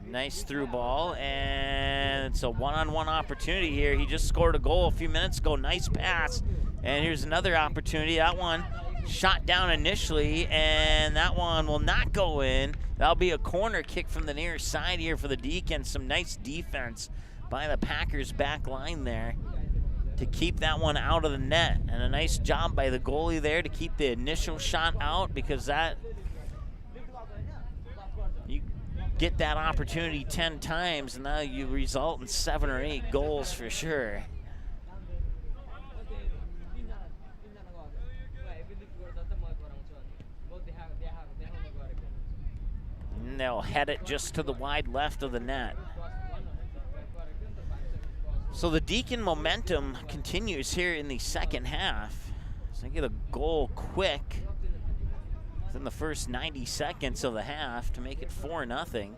Nice through ball, and it's a one-on-one opportunity here. He just scored a goal a few minutes ago. Nice pass, and here's another opportunity. That one shot down initially, and that one will not go in. That'll be a corner kick from the near side here for the Deacons. Some nice defense by the Packers back line there to keep that one out of the net, and a nice job by the goalie there to keep the initial shot out, because that you get that opportunity 10 times and now you result in 7 or 8 goals for sure. And they'll head it just to the wide left of the net. So the Deacon momentum continues here in the second half. So they get a goal quick within the first 90 seconds of the half to make it 4-0.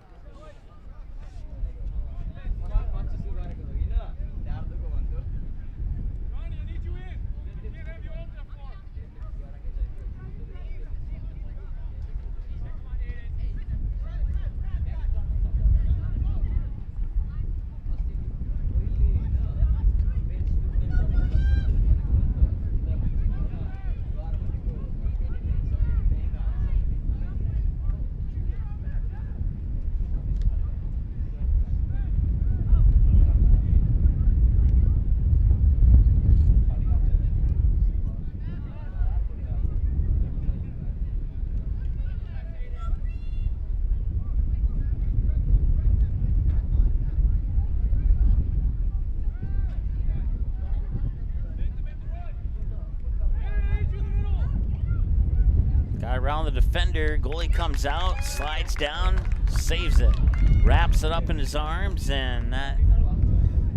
Around the defender, goalie comes out, slides down, saves it, wraps it up in his arms, and that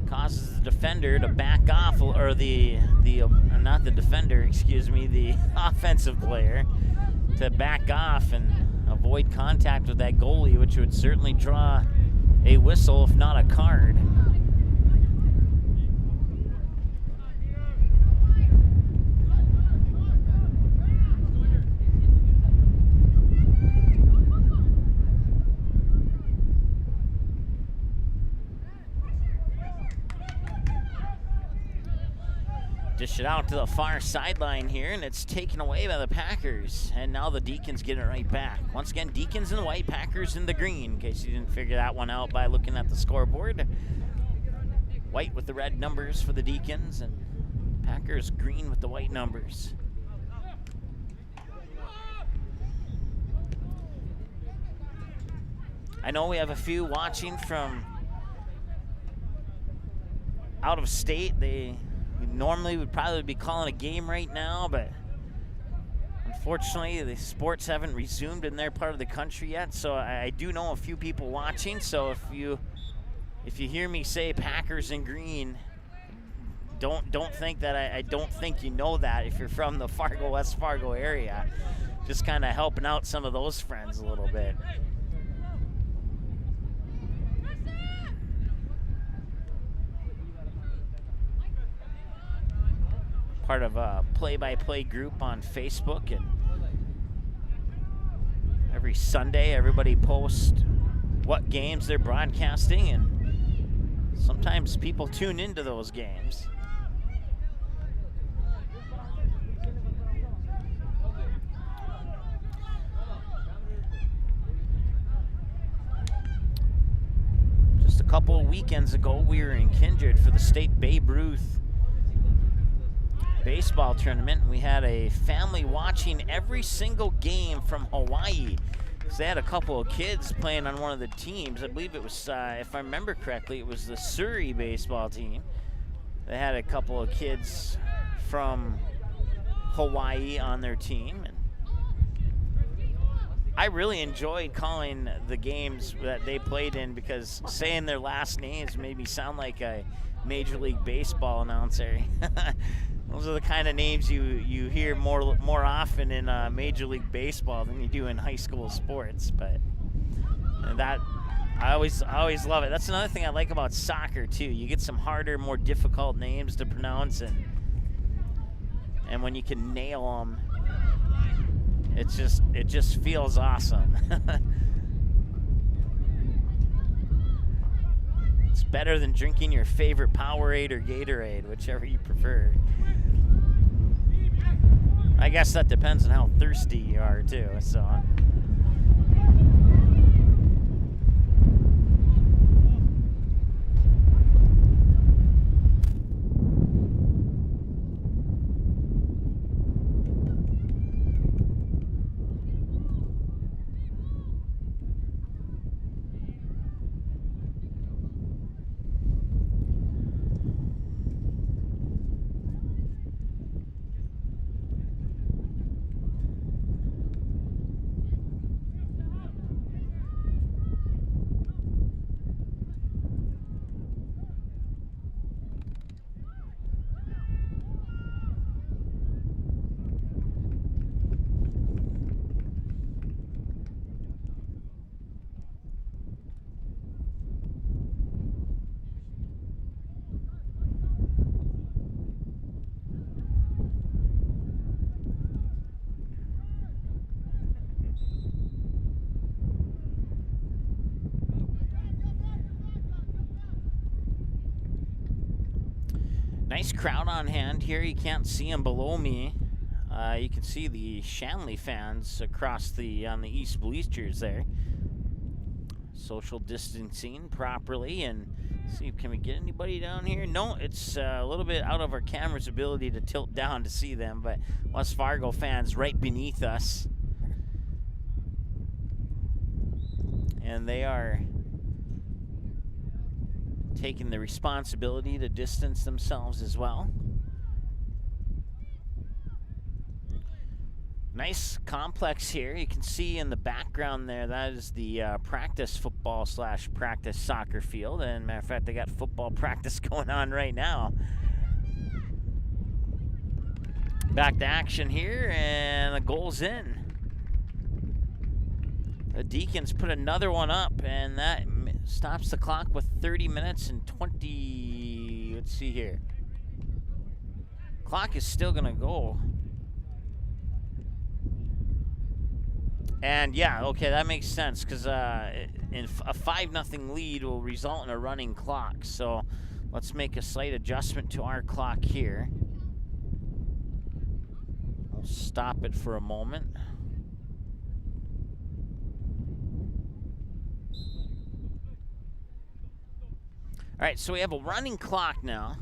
causes the defender to back off, or not the defender, excuse me, the offensive player to back off and avoid contact with that goalie, which would certainly draw a whistle, if not a card. Dish it out to the far sideline here, and it's taken away by the Packers. And now the Deacons get it right back. Once again, Deacons in the white, Packers in the green, in case you didn't figure that one out by looking at the scoreboard. White with the red numbers for the Deacons, and Packers green with the white numbers. I know we have a few watching from out of state. They normally would probably be calling a game right now, but unfortunately the sports haven't resumed in their part of the country yet. So I do know a few people watching. So if you hear me say Packers in green, don't think that I don't think you know that if you're from the Fargo, West Fargo area. Just kind of helping out some of those friends a little bit. Part of a play-by-play group on Facebook, and every Sunday everybody posts what games they're broadcasting, and sometimes people tune into those games. Just a couple of weekends ago, we were in Kindred for the state Babe Ruth baseball tournament. We had a family watching every single game from Hawaii. So they had a couple of kids playing on one of the teams. I believe it was, if I remember correctly, it was the Surrey baseball team. They had a couple of kids from Hawaii on their team. And I really enjoyed calling the games that they played in, because saying their last names made me sound like a Major League Baseball announcer. Those are the kind of names you hear more often in Major League Baseball than you do in high school sports. But that I always love it. That's another thing I like about soccer too. You get some harder, more difficult names to pronounce, and And when you can nail them, it just feels awesome. It's better than drinking your favorite Powerade or Gatorade, whichever you prefer. I guess that depends on how thirsty you are too, so. Nice crowd on hand here. You can't see them below me. You can see the Shanley fans across on the east bleachers there. Social distancing properly, and see, can we get anybody down here? No, it's a little bit out of our camera's ability to tilt down to see them, but West Fargo fans right beneath us. And they are taking the responsibility to distance themselves as well. Nice complex here. You can see in the background there, that is the practice football / practice soccer field. And matter of fact, they got football practice going on right now. Back to action here, and the goal's in. The Deacons put another one up, and that stops the clock with 30 minutes and 20, let's see here. Clock is still gonna go. And yeah, okay, that makes sense, because a 5-0 lead will result in a running clock. So let's make a slight adjustment to our clock here. We'll stop it for a moment. All right, so we have a running clock now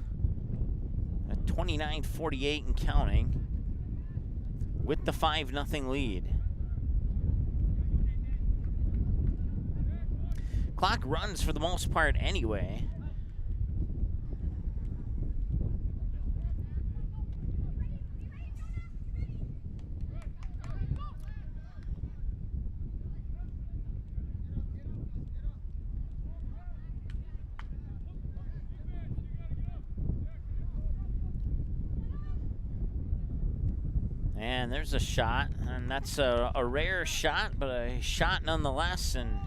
at 29:48 and counting with the 5-0 lead. Clock runs for the most part anyway. And there's a shot, and that's a rare shot, but a shot nonetheless, and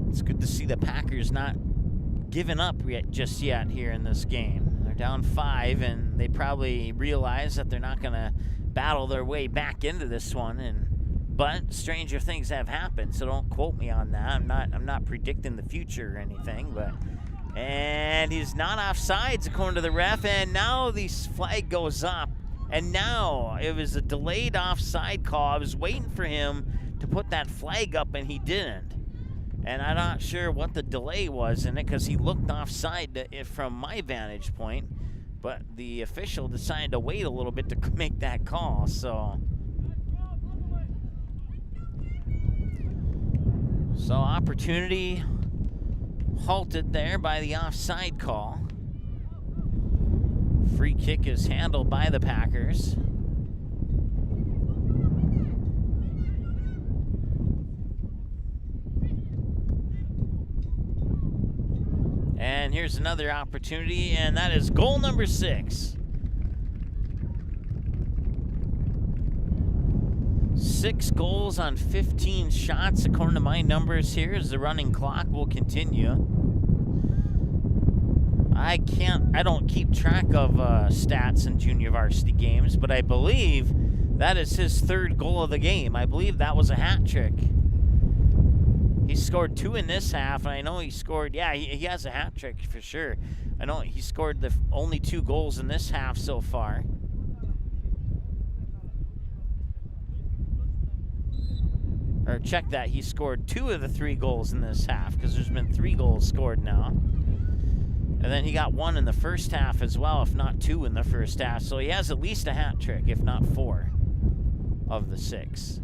it's good to see the Packers not giving up just yet here in this game. They're down 5, and they probably realize that they're not going to battle their way back into this one. But stranger things have happened, so don't quote me on that. I'm not predicting the future or anything. And he's not offsides according to the ref, and now the flag goes up. And now it was a delayed offside call. I was waiting for him to put that flag up, and he didn't. And I'm not sure what the delay was in it, because he looked offside from my vantage point. But the official decided to wait a little bit to make that call. So opportunity halted there by the offside call. Free kick is handled by the Packers. And here's another opportunity, and that is goal number 6. 6 goals on 15 shots, according to my numbers here, as the running clock will continue. I don't keep track of stats in junior varsity games, but I believe that is his third goal of the game. I believe that was a hat trick. He scored 2 in this half, and I know he scored, yeah, he has a hat trick for sure. I know he scored the only 2 goals in this half so far. Or check that, he scored 2 of the 3 goals in this half, because there's been 3 goals scored now. And then he got 1 in the first half as well, if not 2 in the first half. So he has at least a hat trick, if not 4 of the 6.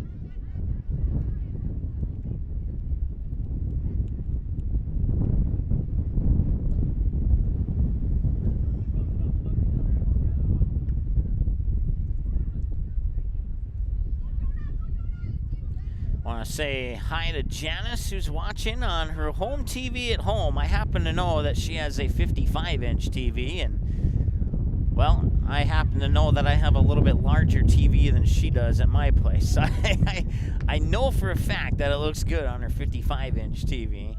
I want to say hi to Janice, who's watching on her home TV at home. I happen to know that she has a 55-inch TV, and, well, I happen to know that I have a little bit larger TV than she does at my place. So I know for a fact that it looks good on her 55-inch TV.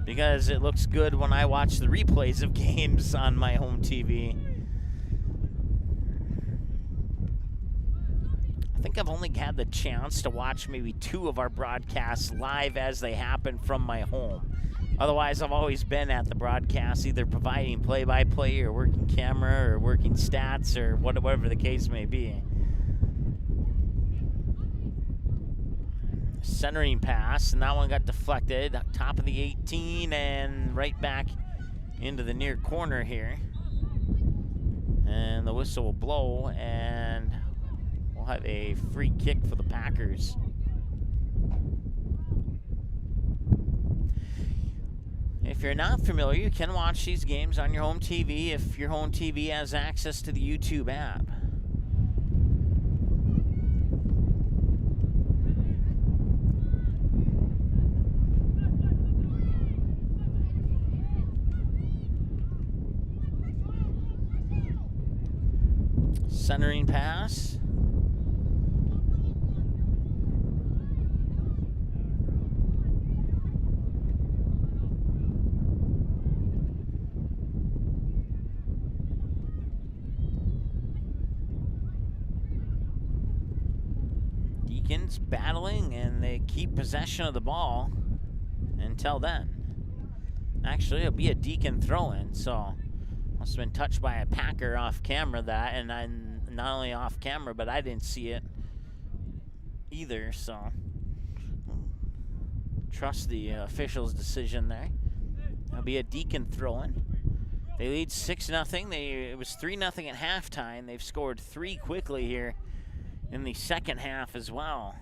Because it looks good when I watch the replays of games on my home TV. I think I've only had the chance to watch maybe 2 of our broadcasts live as they happen from my home. Otherwise, I've always been at the broadcast, either providing play-by-play or working camera or working stats or whatever the case may be. Centering pass, and that one got deflected. Top of the 18 and right back into the near corner here. And the whistle will blow, and we'll have a free kick for the Packers. If you're not familiar, you can watch these games on your home TV if your home TV has access to the YouTube app. Centering pass. Deacons battling, and they keep possession of the ball until then. Actually, it'll be a Deacon throw-in, so must have been touched by a Packer off camera, that, and not only off camera, but I didn't see it either, so trust the official's decision there. It'll be a Deacon throw-in. They lead 6-0. It was 3-0 at halftime. They've scored 3 quickly here in the second half as well.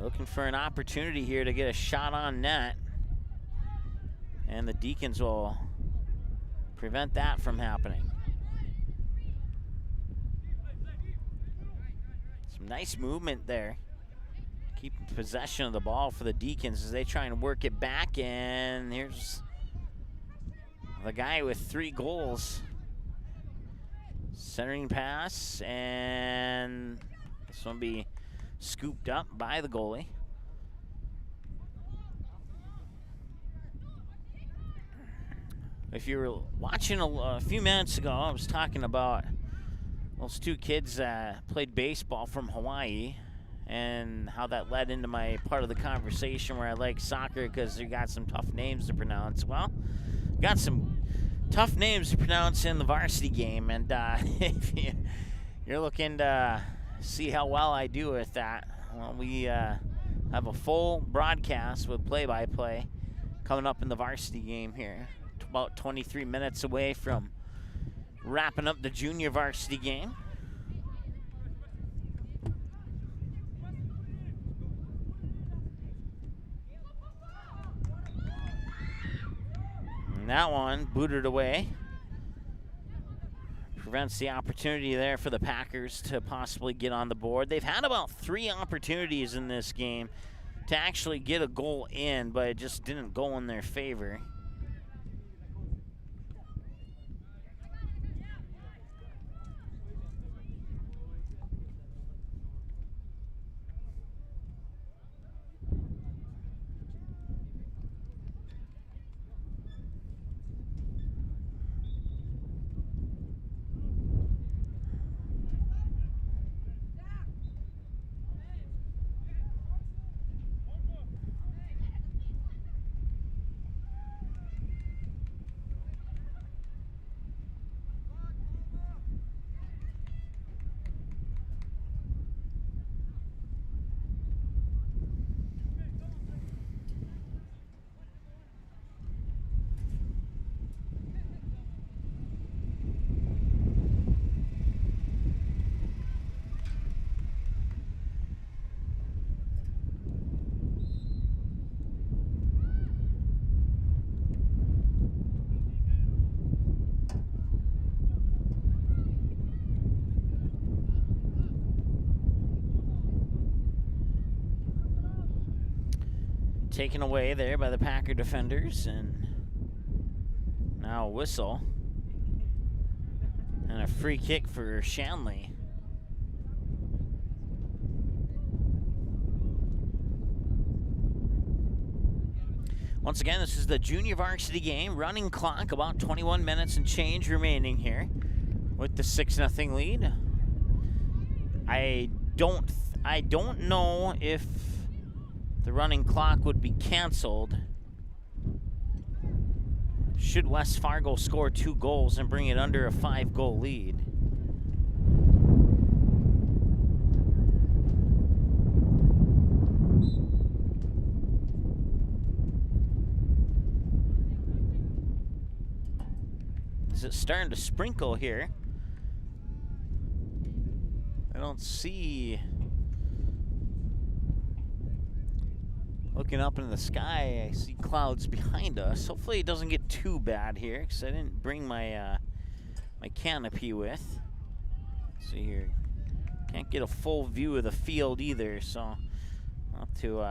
Looking for an opportunity here to get a shot on net. And the Deacons will prevent that from happening. Some nice movement there. Keeping possession of the ball for the Deacons as they try and work it back. And here's the guy with 3 goals. Centering pass, and this one will be scooped up by the goalie. If you were watching a few minutes ago, I was talking about those 2 kids that played baseball from Hawaii and how that led into my part of the conversation where I like soccer because they got some tough names to pronounce. Well, got some tough names to pronounce in the varsity game, and if you're looking to see how well I do with that, well, we have a full broadcast with play-by-play coming up in the varsity game here. About 23 minutes away from wrapping up the junior varsity game. And that one booted away. prevents the opportunity there for the Packers to possibly get on the board. They've had about 3 opportunities in this game to actually get a goal in, but it just didn't go in their favor. Taken away there by the Packer defenders, and now a whistle and a free kick for Shanley. Once again, this is the junior varsity game. Running clock, about 21 minutes and change remaining here with the 6-0 lead. I don't know if the running clock would be canceled should West Fargo score 2 goals and bring it under a 5-goal lead. Is it starting to sprinkle here? I don't see. Looking up into the sky, I see clouds behind us. Hopefully it doesn't get too bad here, because I didn't bring my my canopy with. Let's see here. Can't get a full view of the field either, so I'll have to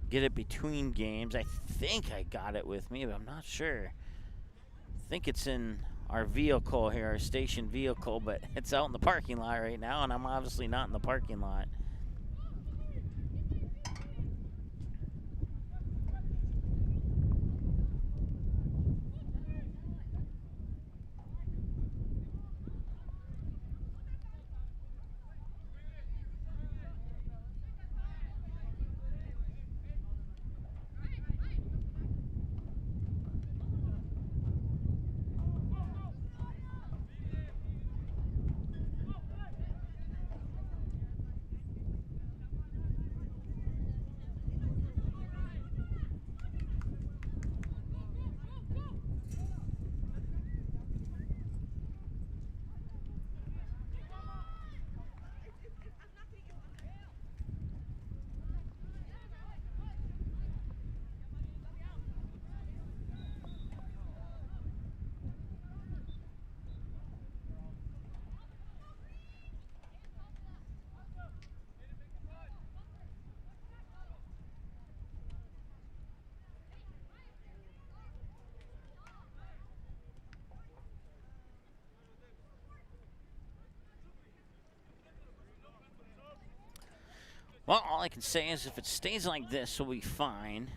get it between games. I think I got it with me, but I'm not sure. I think it's in our vehicle here, our station vehicle, but it's out in the parking lot right now, and I'm obviously not in the parking lot. Well, all I can say is if it stays like this, we'll be fine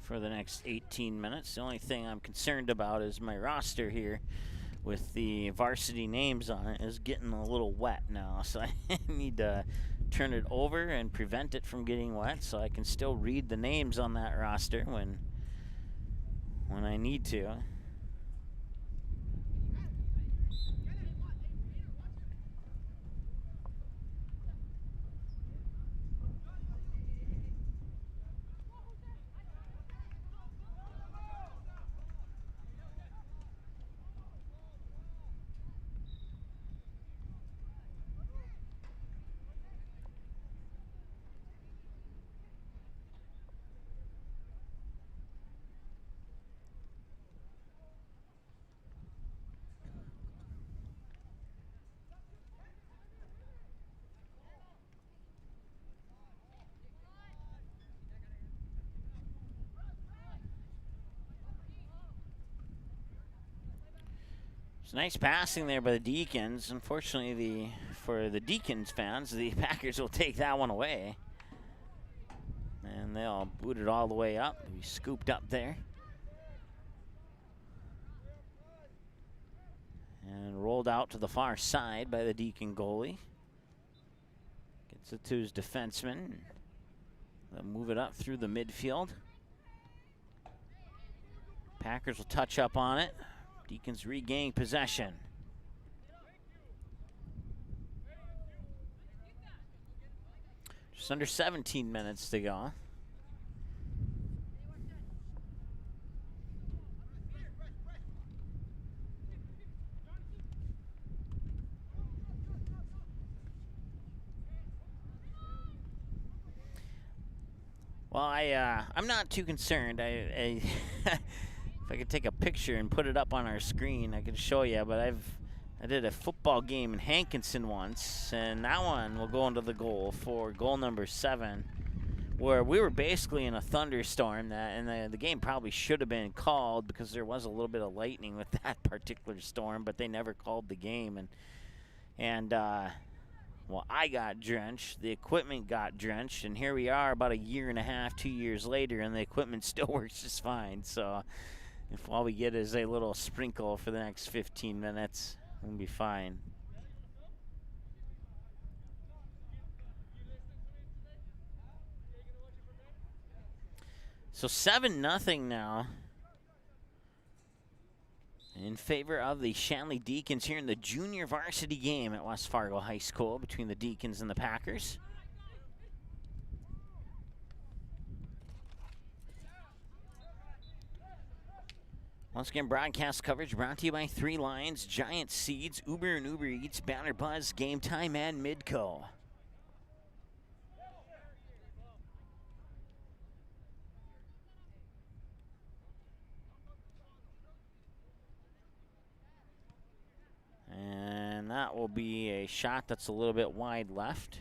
for the next 18 minutes. The only thing I'm concerned about is my roster here with the varsity names on it is getting a little wet now. So I need to turn it over and prevent it from getting wet so I can still read the names on that roster when I need to. It's nice passing there by the Deacons. Unfortunately, for the Deacons fans, the Packers will take that one away. And they'll boot it all the way up. We scooped up there. And rolled out to the far side by the Deacon goalie. Gets it to his defenseman. They'll move it up through the midfield. Packers will touch up on it. Deacons regaining possession. Just under 17 minutes to go. Well, I'm not too concerned. If I could take a picture and put it up on our screen, I could show you. But I did a football game in Hankinson once, and that one will go into the goal for goal number 7, where we were basically in a thunderstorm. And the game probably should have been called because there was a little bit of lightning with that particular storm, but they never called the game. Well, I got drenched, the equipment got drenched, and here we are about a year and a half, 2 years later, and the equipment still works just fine. So if all we get is a little sprinkle for the next 15 minutes, we'll be fine. So 7-0 now in favor of the Shanley Deacons here in the junior varsity game at West Fargo High School between the Deacons and the Packers. Once again, broadcast coverage brought to you by Three Lions, Giant Seeds, Uber and Uber Eats, Banner Buzz, Game Time, and Midco. And that will be a shot that's a little bit wide left.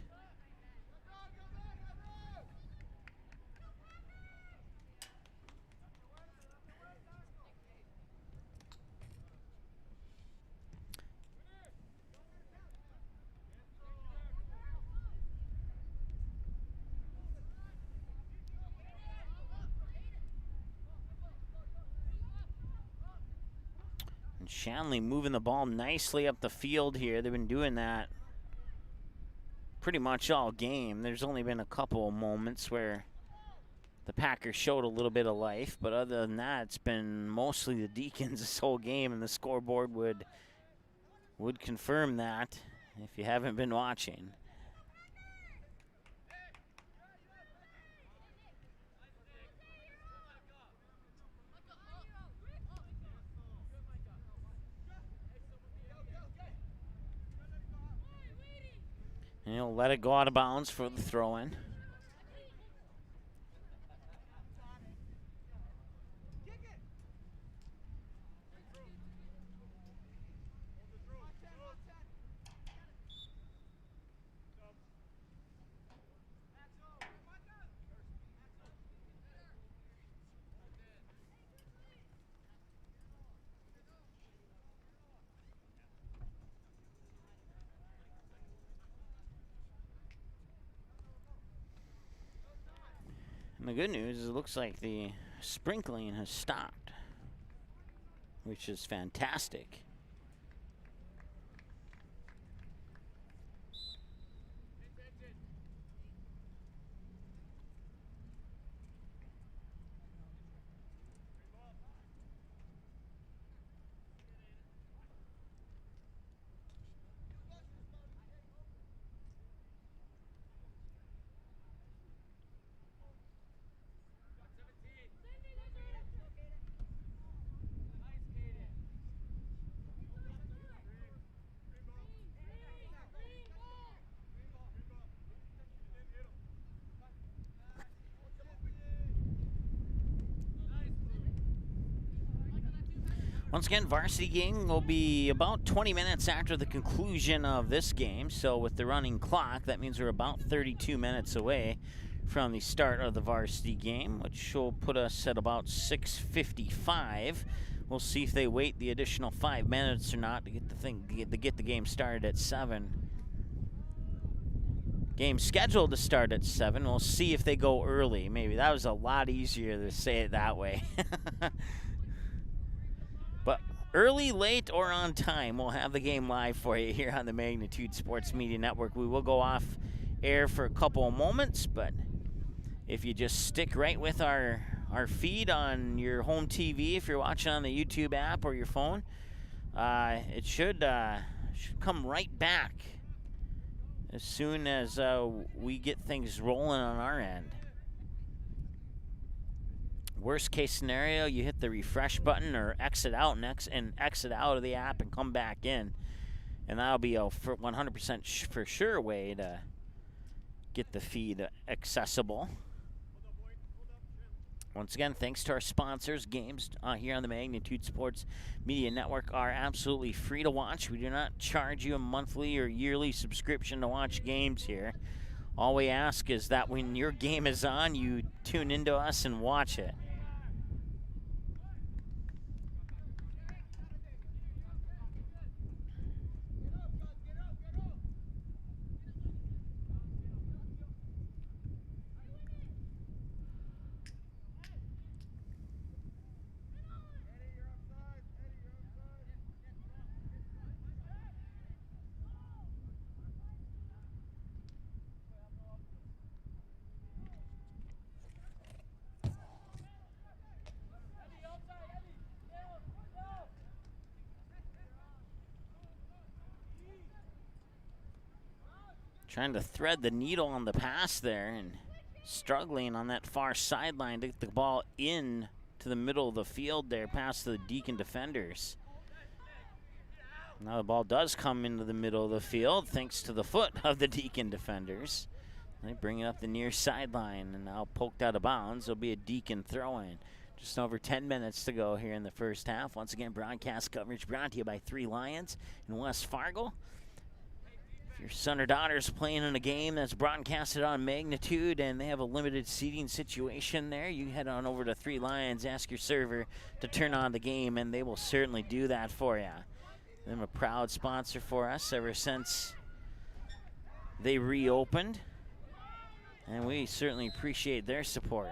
Shanley moving the ball nicely up the field here. They've been doing that pretty much all game. There's only been a couple moments where the Packers showed a little bit of life, but other than that, it's been mostly the Deacons this whole game, and the scoreboard would confirm that if you haven't been watching. And he'll let it go out of bounds for the throw-in. And the good news is it looks like the sprinkling has stopped, which is fantastic. Once again, varsity game will be about 20 minutes after the conclusion of this game. So with the running clock, that means we're about 32 minutes away from the start of the varsity game, which will put us at about 6:55. We'll see if they wait the additional 5 minutes or not to get the game started at 7. Game scheduled to start at 7. We'll see if they go early. Maybe that was a lot easier to say it that way. But early, late, or on time, we'll have the game live for you here on the Magnitude Sports Media Network. We will go off air for a couple of moments, but if you just stick right with our feed on your home TV, if you're watching on the YouTube app or your phone, it should come right back as soon as we get things rolling on our end. Worst case scenario, you hit the refresh button or exit out and exit out of the app and come back in, and that'll be a 100% for sure way to get the feed accessible. Once again, thanks to our sponsors. Games here on the Magnitude Sports Media Network are absolutely free to watch. We do not charge you a monthly or yearly subscription to watch games here. All we ask is that when your game is on, you tune into us and watch it. Trying to thread the needle on the pass there and struggling on that far sideline to get the ball in to the middle of the field there past the Deacon defenders. Now the ball does come into the middle of the field thanks to the foot of the Deacon defenders. They bring it up the near sideline and now poked out of bounds. It'll be a Deacon throw-in. Just over 10 minutes to go here in the first half. Once again, broadcast coverage brought to you by 3 Lions in West Fargo. If your son or daughter is playing in a game that's broadcasted on Magnitude and they have a limited seating situation there, you head on over to 3 Lions, ask your server to turn on the game, and they will certainly do that for you. They're a proud sponsor for us ever since they reopened, and we certainly appreciate their support.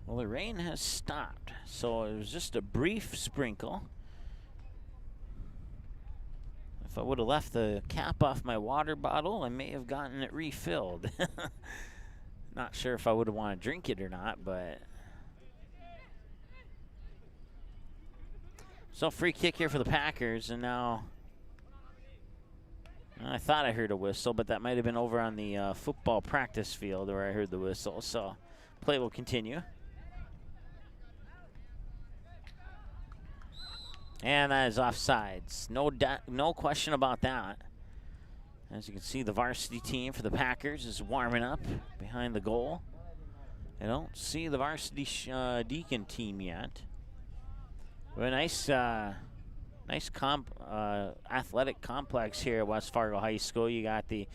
Well, the rain has stopped, so it was just a brief sprinkle. If I would have left the cap off my water bottle, I may have gotten it refilled. Not sure if I would have wanted to drink it or not, but... So free kick here for the Packers, and now... I thought I heard a whistle, but that might have been over on the football practice field where I heard the whistle, so play will continue. And that is offsides. No question about that. As you can see, the varsity team for the Packers is warming up behind the goal. I don't see the varsity Deacon team yet. But a nice athletic complex here at West Fargo High School. You got the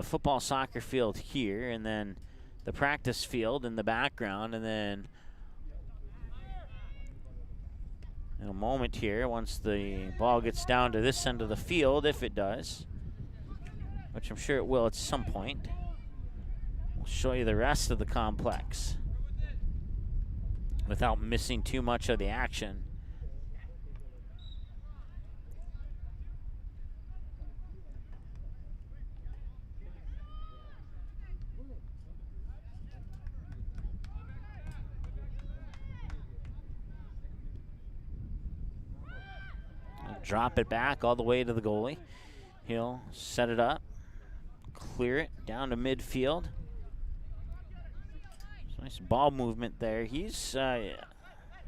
football soccer field here, and then the practice field in the background, and then in a moment here, once the ball gets down to this end of the field, if it does, which I'm sure it will at some point, we'll show you the rest of the complex without missing too much of the action. Drop it back all the way to the goalie. He'll set it up. clear it down to midfield. Nice ball movement there. He's, I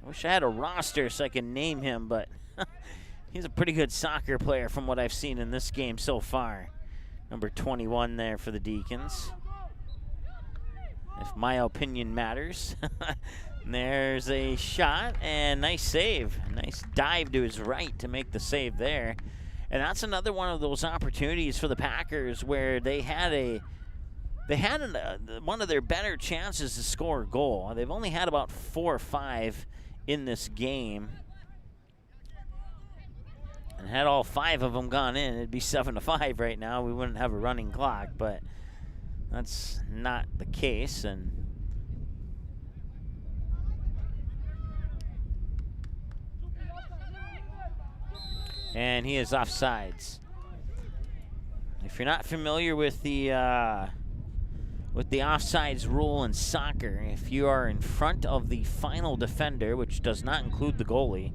wish I had a roster so I can name him, but he's a pretty good soccer player from what I've seen in this game so far. Number 21 there for the Deacons, if my opinion matters. There's a shot and nice save. Nice dive to his right to make the save there. And that's another one of those opportunities for the Packers where they had one of their better chances to score a goal. They've only had about 4 or 5 in this game. And had all 5 of them gone in, it'd be 7-5 right now. We wouldn't have a running clock, but that's not the case. And he is offsides. If you're not familiar with the offsides rule in soccer, if you are in front of the final defender, which does not include the goalie,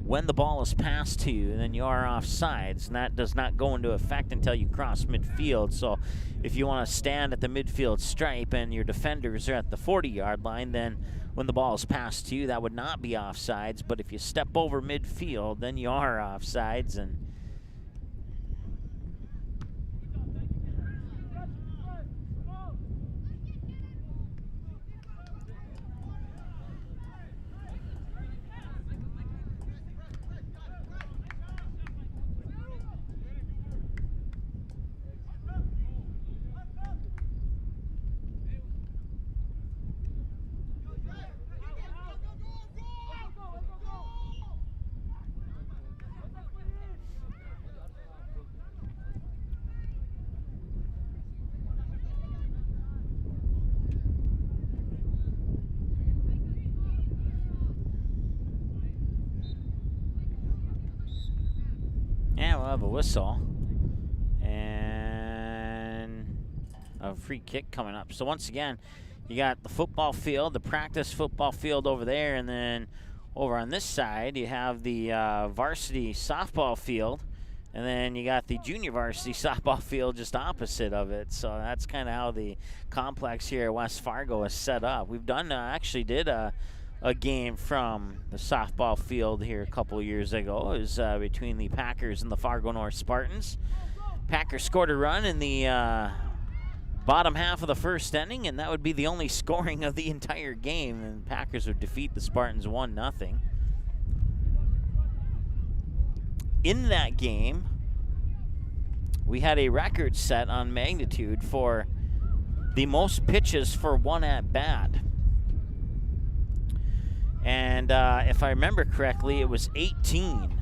when the ball is passed to you, then you are offsides, and that does not go into effect until you cross midfield. So if you want to stand at the midfield stripe and your defenders are at the 40-yard line, then when the ball is passed to you, that would not be offsides. But if you step over midfield, then you are offsides. And yeah, we'll have a whistle and a free kick coming up. So once again, you got the football field, the practice football field over there, and then over on this side you have the varsity softball field, and then you got the junior varsity softball field just opposite of it. So that's kind of how the complex here at West Fargo is set up. We've done actually did a game from the softball field here a couple years ago. It was between the Packers and the Fargo North Spartans. Packers scored a run in the bottom half of the first inning, and that would be the only scoring of the entire game, and Packers would defeat the Spartans 1-0. In that game, we had a record set on magnitude for the most pitches for one at-bat. And if I remember correctly, it was 18.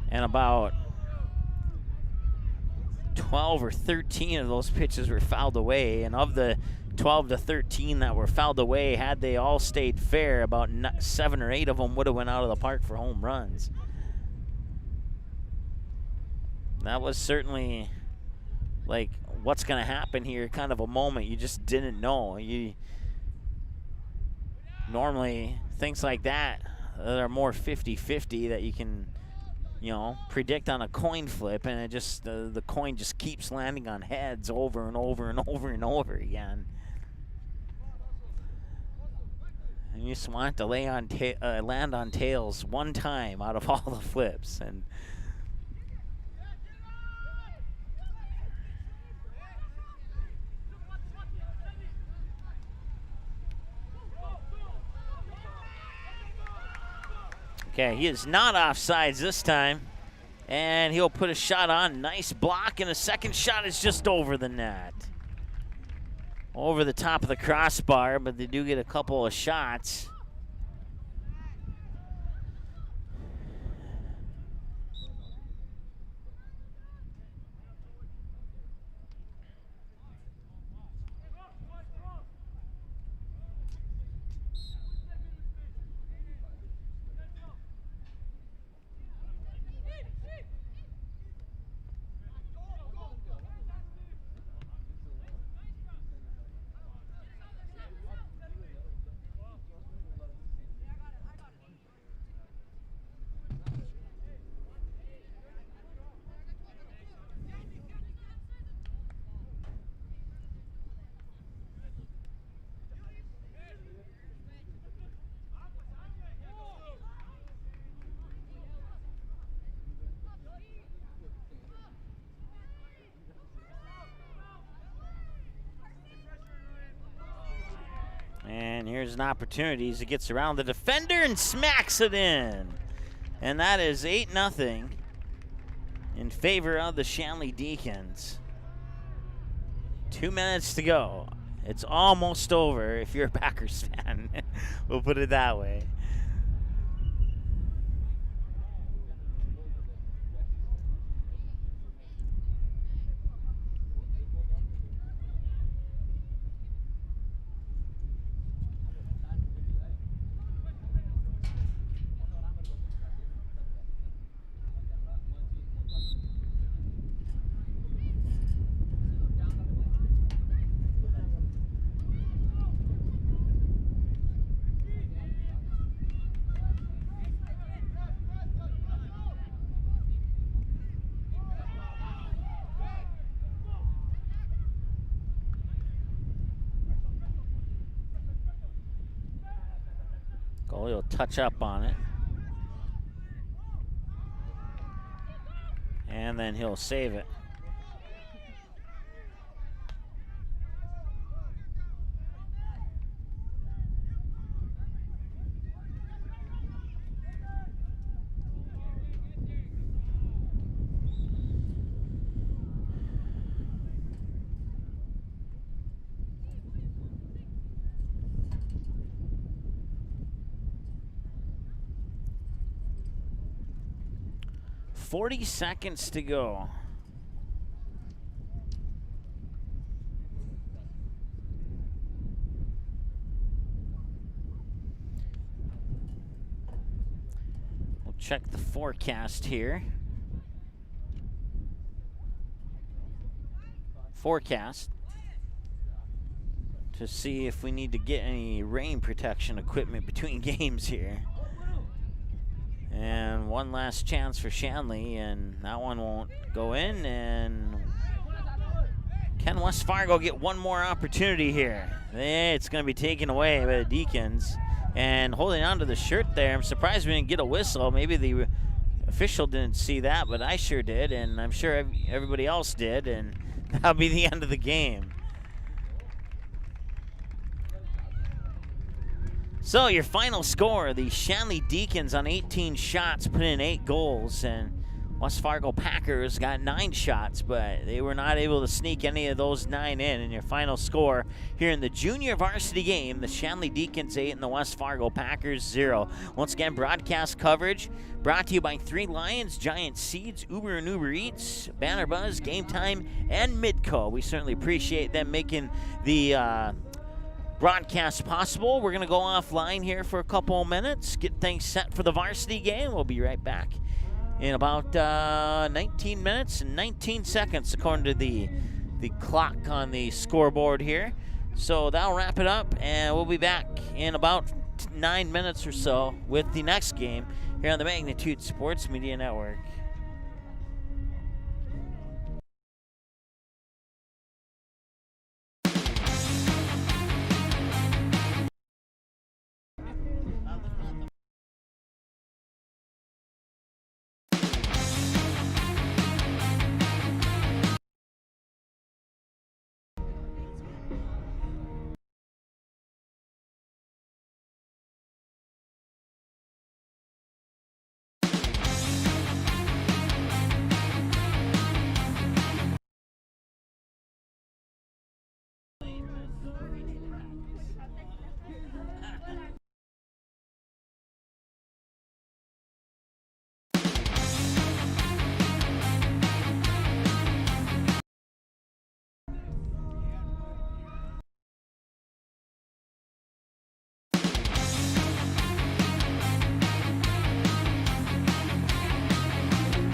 And about 12 or 13 of those pitches were fouled away. And of the 12 to 13 that were fouled away, had they all stayed fair, about 7 or 8 of them would have went out of the park for home runs. That was certainly like what's going to happen here, kind of a moment you just didn't know. Normally, things like that are more 50-50 that you can, predict on a coin flip, and it just the coin just keeps landing on heads over and over and over and over again. And you just want it to land on tails one time out of all the flips. And okay, he is not offsides this time, and he'll put a shot on. Nice block, and a second shot is just over the net. Over the top of the crossbar, but they do get a couple of shots. Here's an opportunity as he gets around the defender and smacks it in. And that is 8-0 in favor of the Shanley Deacons. 2 minutes to go. It's almost over if you're a Packers fan. We'll put it that way. Goalie will touch up on it. And then he'll save it. $40 seconds to go. We'll check the forecast here. Forecast to see if we need to get any rain protection equipment between games here. And one last chance for Shanley, and that one won't go in. And can West Fargo get one more opportunity here? It's going to be taken away by the Deacons. And holding on to the shirt there, I'm surprised we didn't get a whistle. Maybe the official didn't see that, but I sure did, and I'm sure everybody else did, and that'll be the end of the game. So your final score, the Shanley Deacons on 18 shots put in 8 goals, and West Fargo Packers got 9 shots, but they were not able to sneak any of those 9 in. And your final score here in the junior varsity game, the Shanley Deacons 8 and the West Fargo Packers 0. Once again, broadcast coverage brought to you by 3 Lions, Giant Seeds, Uber and Uber Eats, Banner Buzz, Game Time, and Midco. We certainly appreciate them making the broadcast possible. We're going to go offline here for a couple of minutes, get things set for the varsity game. We'll be right back in about 19 minutes and 19 seconds according to the clock on the scoreboard here. So that'll wrap it up, and we'll be back in about 9 minutes or so with the next game here on the Magnitude Sports Media Network.